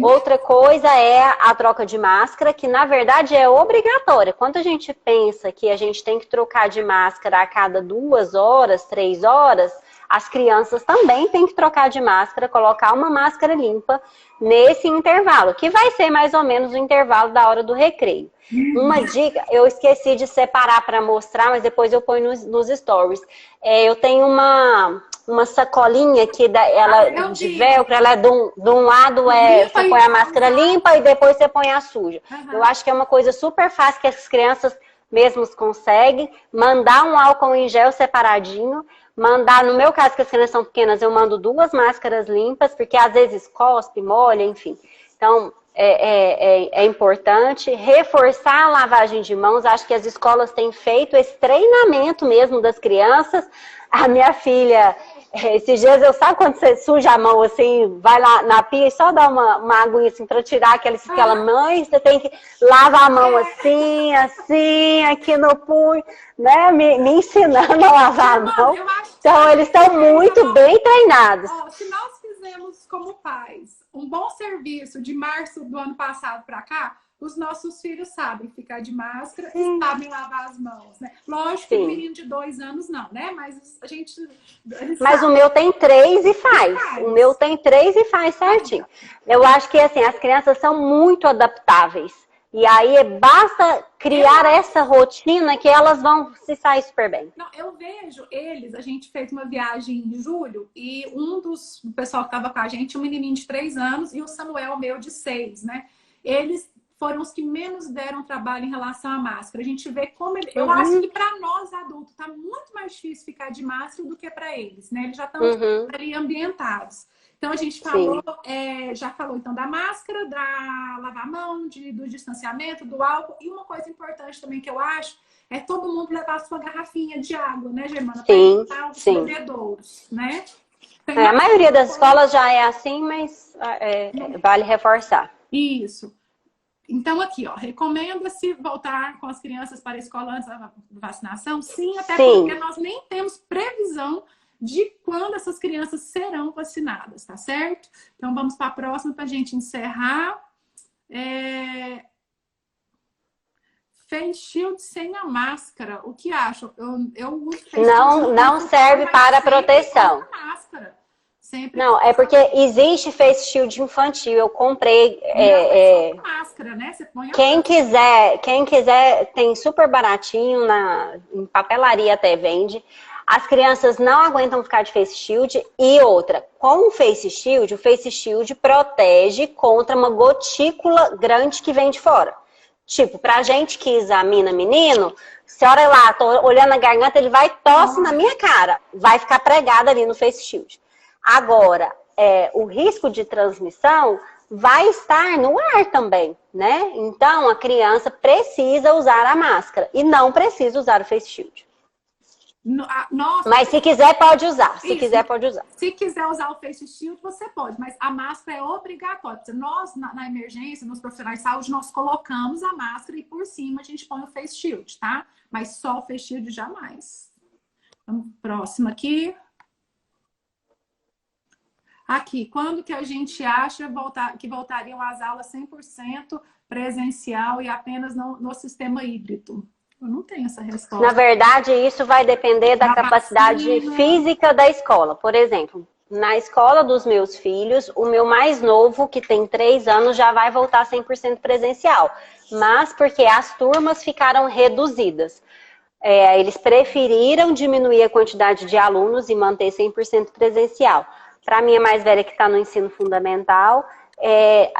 Outra coisa é a troca de máscara, que na verdade é obrigatória. Quando a gente pensa que a gente tem que trocar de máscara a cada 2 horas, 3 horas, as crianças também têm que trocar de máscara, colocar uma máscara limpa nesse intervalo, que vai ser mais ou menos o intervalo da hora do recreio. Uma dica, eu esqueci de separar para mostrar, mas depois eu ponho nos stories. Eu tenho uma sacolinha que ela de velcro, ela é de um lado você põe a máscara limpa e depois você põe a suja. Eu acho que é uma coisa super fácil que as crianças mesmos conseguem. Mandar um álcool em gel separadinho. Mandar, no meu caso, que as crianças são pequenas, eu mando 2 máscaras limpas, porque às vezes cospe, molha, enfim. Então, é importante reforçar a lavagem de mãos. Acho que as escolas têm feito esse treinamento mesmo das crianças. A minha filha, esses dias, sabe quando você suja a mão assim, vai lá na pia e só dá uma aguinha assim para tirar aquela mãe, você tem que lavar a mão assim, aqui no punho, né? Me ensinando a lavar a mão. Então, eles estão muito bem treinados. Se nós fizemos como pais um bom serviço de março do ano passado para cá, os nossos filhos sabem ficar de máscara e sabem lavar as mãos, né? Lógico que o menino de 2 anos não, né? Mas a gente... Mas o meu tem 3 e faz. O meu tem 3 e faz certinho. Eu acho que, assim, as crianças são muito adaptáveis. E aí basta criar essa rotina que elas vão se sair super bem. Não, eu vejo a gente fez uma viagem em julho e o pessoal que estava com a gente, um menininho de 3 anos e o Samuel, meu, de 6, né? Eles foram os que menos deram trabalho em relação à máscara. A gente vê como... Eu acho que para nós adultos tá muito mais difícil ficar de máscara do que para eles, né? Eles já estão ali ambientados. Então, a gente falou, já falou então da máscara, da lavar a mão, do distanciamento, do álcool. E uma coisa importante também que eu acho é todo mundo levar a sua garrafinha de água, né, Germana? Para evitar os bebedouros, né? A maioria das escolas já é assim, mas vale reforçar. Isso. Então, aqui, ó, recomenda-se voltar com as crianças para a escola antes da vacinação? Sim, até porque nós nem temos previsão de quando essas crianças serão vacinadas, tá certo? Então, vamos para a próxima para a gente encerrar. Face shield sem a máscara, o que acham? Eu uso face shield. Não serve para proteção. Máscara. Sempre não, é porque existe face shield infantil. Eu comprei. Máscara, né? Você põe quem quiser, tem super baratinho em papelaria até vende. As crianças não aguentam ficar de face shield. E outra, com o face shield protege contra uma gotícula grande que vem de fora. Tipo, pra gente que examina menino, se olha lá, tô olhando a garganta, ele vai tosse na minha cara. Vai ficar pregado ali no face shield. Agora, o risco de transmissão vai estar no ar também, né? Então, a criança precisa usar a máscara e não precisa usar o face shield. Nossa, mas se quiser, pode usar. Se isso, quiser, pode usar. Se quiser usar o face shield, você pode, mas a máscara é obrigatória. Nós, na emergência, nos profissionais de saúde, nós colocamos a máscara e por cima a gente põe o face shield, tá? Mas só o face shield jamais. Vamos próximo aqui. Aqui, quando que a gente acha que voltariam às aulas 100% presencial e apenas no sistema híbrido? Eu não tenho essa resposta. Na verdade, isso vai depender da capacidade física da escola. Por exemplo, na escola dos meus filhos, o meu mais novo, que tem 3 anos, já vai voltar 100% presencial. Mas porque as turmas ficaram reduzidas. Eles preferiram diminuir a quantidade de alunos e manter 100% presencial. Para a minha mais velha, que está no ensino fundamental,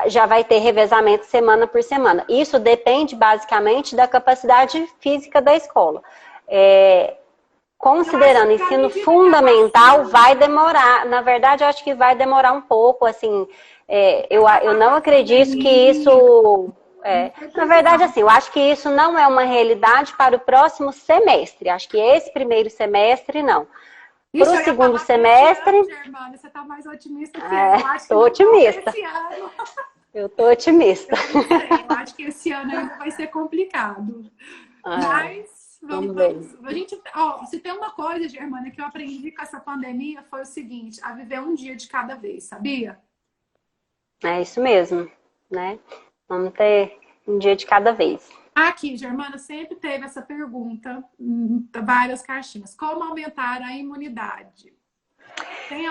já vai ter revezamento semana por semana. Isso depende basicamente da capacidade física da escola. Considerando ensino fundamental, vai demorar. Na verdade, eu acho que vai demorar um pouco. Assim, eu não acredito que isso... na verdade, assim, eu acho que isso não é uma realidade para o próximo semestre. Acho que esse primeiro semestre, não. Para o segundo semestre... Germana, você está mais otimista que eu. Estou otimista. Eu estou otimista. Eu acho que esse ano ainda vai ser complicado. Mas vamos ver. A gente, se tem uma coisa, Germana, que eu aprendi com essa pandemia foi o seguinte: a viver um dia de cada vez, sabia? É isso mesmo, né? Vamos ter um dia de cada vez. Aqui, Germana, sempre teve essa pergunta, várias caixinhas. Como aumentar a imunidade?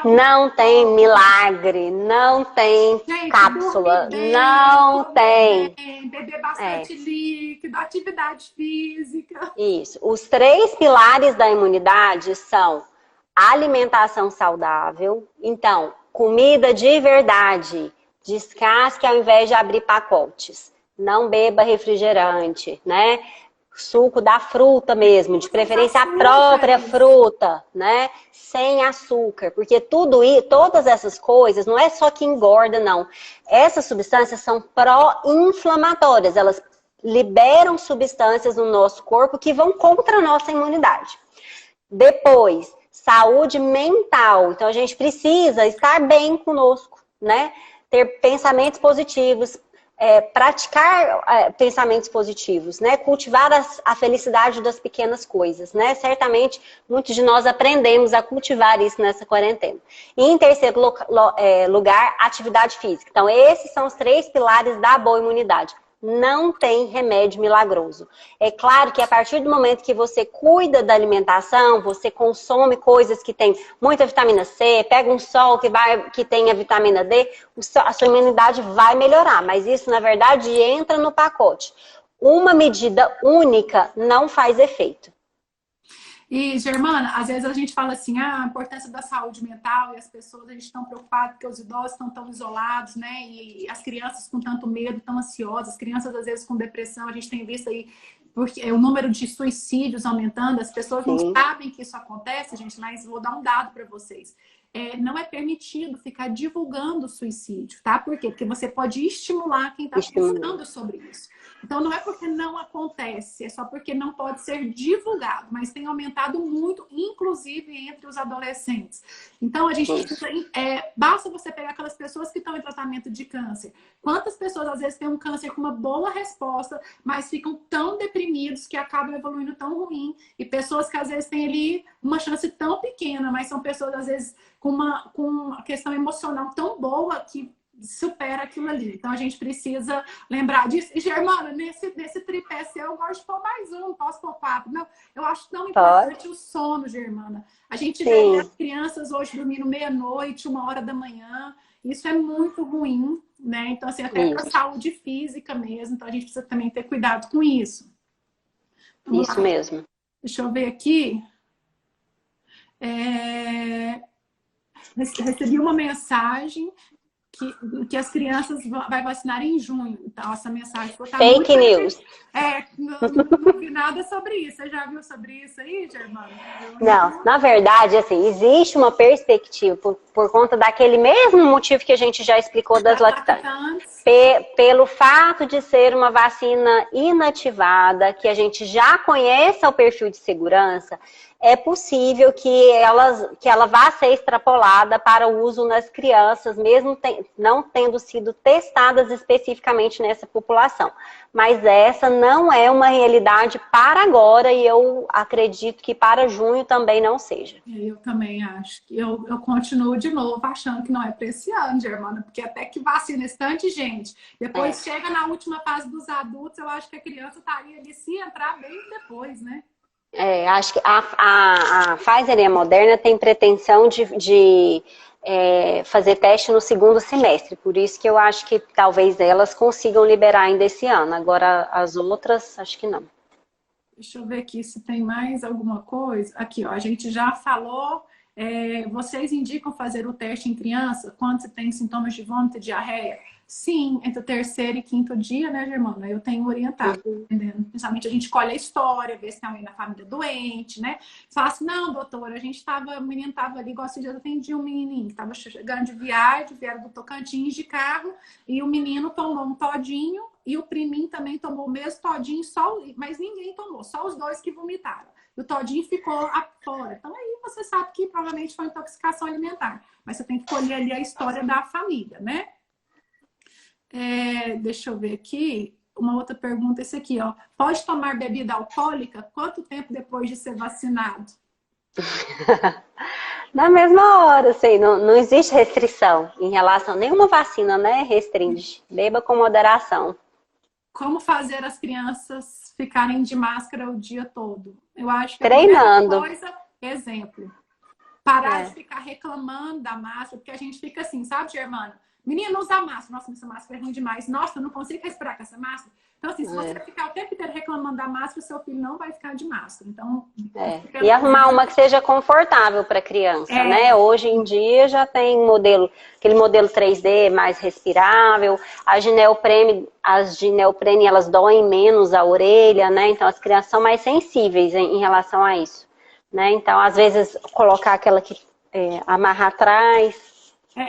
Não tem milagre, não tem cápsula, não tem. Beber bastante líquido, atividade física. Isso. Os 3 pilares da imunidade são alimentação saudável, então, comida de verdade, descasque ao invés de abrir pacotes. Não beba refrigerante, né? Suco da fruta mesmo, de preferência a própria fruta, né? Sem açúcar, porque todas essas coisas não é só que engorda, não. Essas substâncias são pró-inflamatórias, elas liberam substâncias no nosso corpo que vão contra a nossa imunidade. Depois, saúde mental. Então a gente precisa estar bem conosco, né? Ter pensamentos positivos, praticar pensamentos positivos, né? Cultivar a felicidade das pequenas coisas, né? Certamente, muitos de nós aprendemos a cultivar isso nessa quarentena. E em terceiro lugar, atividade física. Então, esses são os 3 pilares da boa imunidade. Não tem remédio milagroso. É claro que a partir do momento que você cuida da alimentação, você consome coisas que têm muita vitamina C, pega um sol que tenha vitamina D, a sua imunidade vai melhorar. Mas isso, na verdade, entra no pacote. Uma medida única não faz efeito. E, Germana, às vezes a gente fala assim, a importância da saúde mental e as pessoas, a gente estão preocupadas porque os idosos estão tão isolados, né? E as crianças com tanto medo, tão ansiosas, crianças às vezes com depressão, a gente tem visto aí porque o número de suicídios aumentando, as pessoas não sabem que isso acontece, gente, mas vou dar um dado para vocês. Não é permitido ficar divulgando o suicídio, tá? Por quê? Porque você pode estimular quem está pensando sobre isso. Então, não é porque não acontece, é só porque não pode ser divulgado, mas tem aumentado muito, inclusive entre os adolescentes. Então, a gente precisa, basta você pegar aquelas pessoas que estão em tratamento de câncer. Quantas pessoas, às vezes, têm um câncer com uma boa resposta, mas ficam tão deprimidos que acabam evoluindo tão ruim. E pessoas que, às vezes, têm ali uma chance tão pequena, mas são pessoas, às vezes, com uma questão emocional tão boa que supera aquilo ali. Então, a gente precisa lembrar disso. E, Germana, nesse tripé seu, eu gosto de pôr mais um. Posso pôr 4? Não, eu acho tão importante o sono, Germana. A gente vê as crianças hoje dormindo meia-noite, 1h da manhã. Isso é muito ruim, né? Então, assim, até para a saúde física mesmo. Então, a gente precisa também ter cuidado com isso. Vamos isso lá. Mesmo. Deixa eu ver aqui. Recebi uma mensagem que as crianças vai vacinar em junho. Então, essa mensagem tá fake muito... news. Não vi nada sobre isso. Você já viu sobre isso aí, Germana? Não, na verdade, assim, existe uma perspectiva por conta daquele mesmo motivo que a gente já explicou das lactantes. Pelo fato de ser uma vacina inativada, que a gente já conhece o perfil de segurança, é possível que ela vá ser extrapolada para o uso nas crianças, mesmo não tendo sido testadas especificamente nessa população. Mas essa não é uma realidade para agora e eu acredito que para junho também não seja. Eu também acho. Eu continuo de novo achando que não é para esse ano, Germana, porque até que vacina esse tanto de gente. Depois chega na última fase dos adultos, eu acho que a criança estaria ali se entrar bem depois, né? Acho que a Pfizer e a Moderna têm pretensão de fazer teste no segundo semestre, por isso que eu acho que talvez elas consigam liberar ainda esse ano. Agora as outras, acho que não. Deixa eu ver aqui se tem mais alguma coisa. Aqui, ó, a gente já falou. Vocês indicam fazer o teste em criança quando se tem sintomas de vômito e diarreia? Sim, entre o terceiro e quinto dia, né, Germana? Eu tenho orientado, entendendo? Principalmente a gente colhe a história, vê se tem alguém na família doente, né? Fala assim, não, doutora, o menino estava ali, igual esse dia eu atendi um menininho que estava chegando de viagem, vieram do Tocantins de carro, e o menino tomou um todinho, e o priminho também tomou o mesmo todinho, mas ninguém tomou, só os dois que vomitaram. E o todinho ficou fora. Então aí você sabe que provavelmente foi intoxicação alimentar. Mas você tem que colher ali a história da família, né? Deixa eu ver aqui. Uma outra pergunta, esse aqui, ó. Pode tomar bebida alcoólica? Quanto tempo depois de ser vacinado? Na mesma hora, assim, não existe restrição em relação a nenhuma vacina, né? Restringe. Beba com moderação. Como fazer as crianças ficarem de máscara o dia todo? Eu acho que treinando. A primeira coisa, exemplo, parar de ficar reclamando da máscara, porque a gente fica assim, sabe, Germana? Menina, usa máscara. Nossa, essa máscara é ruim demais. Nossa, eu não consigo respirar com essa máscara. Então, assim, se você ficar o tempo inteiro reclamando da máscara, seu filho não vai ficar de máscara. Então, E arrumar uma que seja confortável para a criança, né? Hoje em dia já tem aquele modelo 3D mais respirável. As de neoprene, elas doem menos a orelha, né? Então, as crianças são mais sensíveis em relação a isso, né? Então, às vezes, colocar aquela que amarra atrás.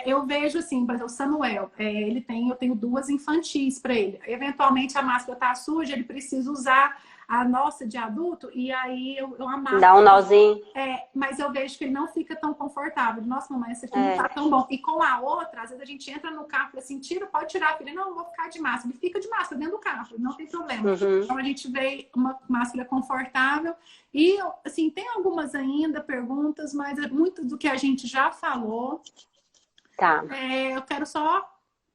Eu vejo assim, por exemplo, o Samuel, eu tenho 2 infantis para ele. Eventualmente a máscara tá suja, ele precisa usar a nossa de adulto e aí eu amarro. Dá um nozinho. Mas eu vejo que ele não fica tão confortável. Nossa, mamãe, esse aqui não tá tão bom. E com a outra, às vezes a gente entra no carro e fala assim, pode tirar, filha. Não, eu vou ficar de máscara. Ele fica de máscara dentro do carro, não tem problema. Então a gente vê uma máscara confortável. E, assim, tem algumas ainda perguntas, mas é muito do que a gente já falou. Tá. Eu quero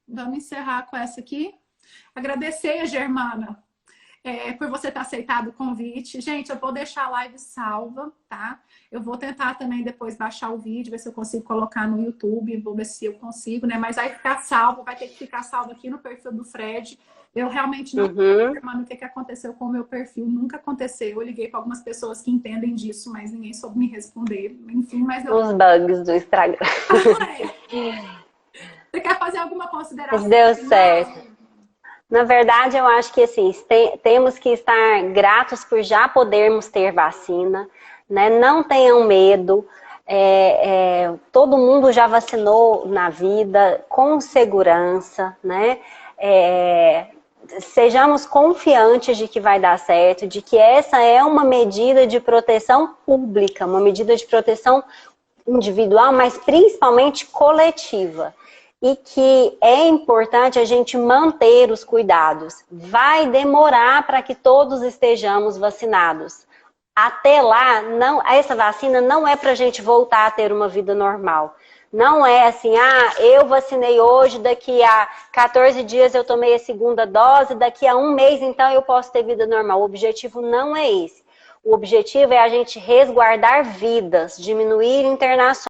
vamos encerrar com essa aqui. Agradecer a Germana por você ter aceitado o convite. Gente, eu vou deixar a live salva, tá? Eu vou tentar também depois baixar o vídeo, ver se eu consigo colocar no YouTube, vou ver se eu consigo, né? Mas vai ficar salvo, vai ter que ficar salvo aqui no perfil do Fred. Eu realmente não sei, Germana, o que aconteceu com o meu perfil, nunca aconteceu. Eu liguei para algumas pessoas que entendem disso, mas ninguém soube me responder. Enfim, mas os bugs do Instagram. Você quer fazer alguma consideração? Deu certo. Na verdade, eu acho que assim, temos que estar gratos por já podermos ter vacina, né? Não tenham medo. Todo mundo já vacinou na vida com segurança, né? Sejamos confiantes de que vai dar certo, de que essa é uma medida de proteção pública, uma medida de proteção individual, mas principalmente coletiva. E que é importante a gente manter os cuidados. Vai demorar para que todos estejamos vacinados. Até lá, essa vacina não é para a gente voltar a ter uma vida normal. Não é assim, eu vacinei hoje, daqui a 14 dias eu tomei a segunda dose, daqui a 1 mês então eu posso ter vida normal. O objetivo não é esse. O objetivo é a gente resguardar vidas, diminuir internações.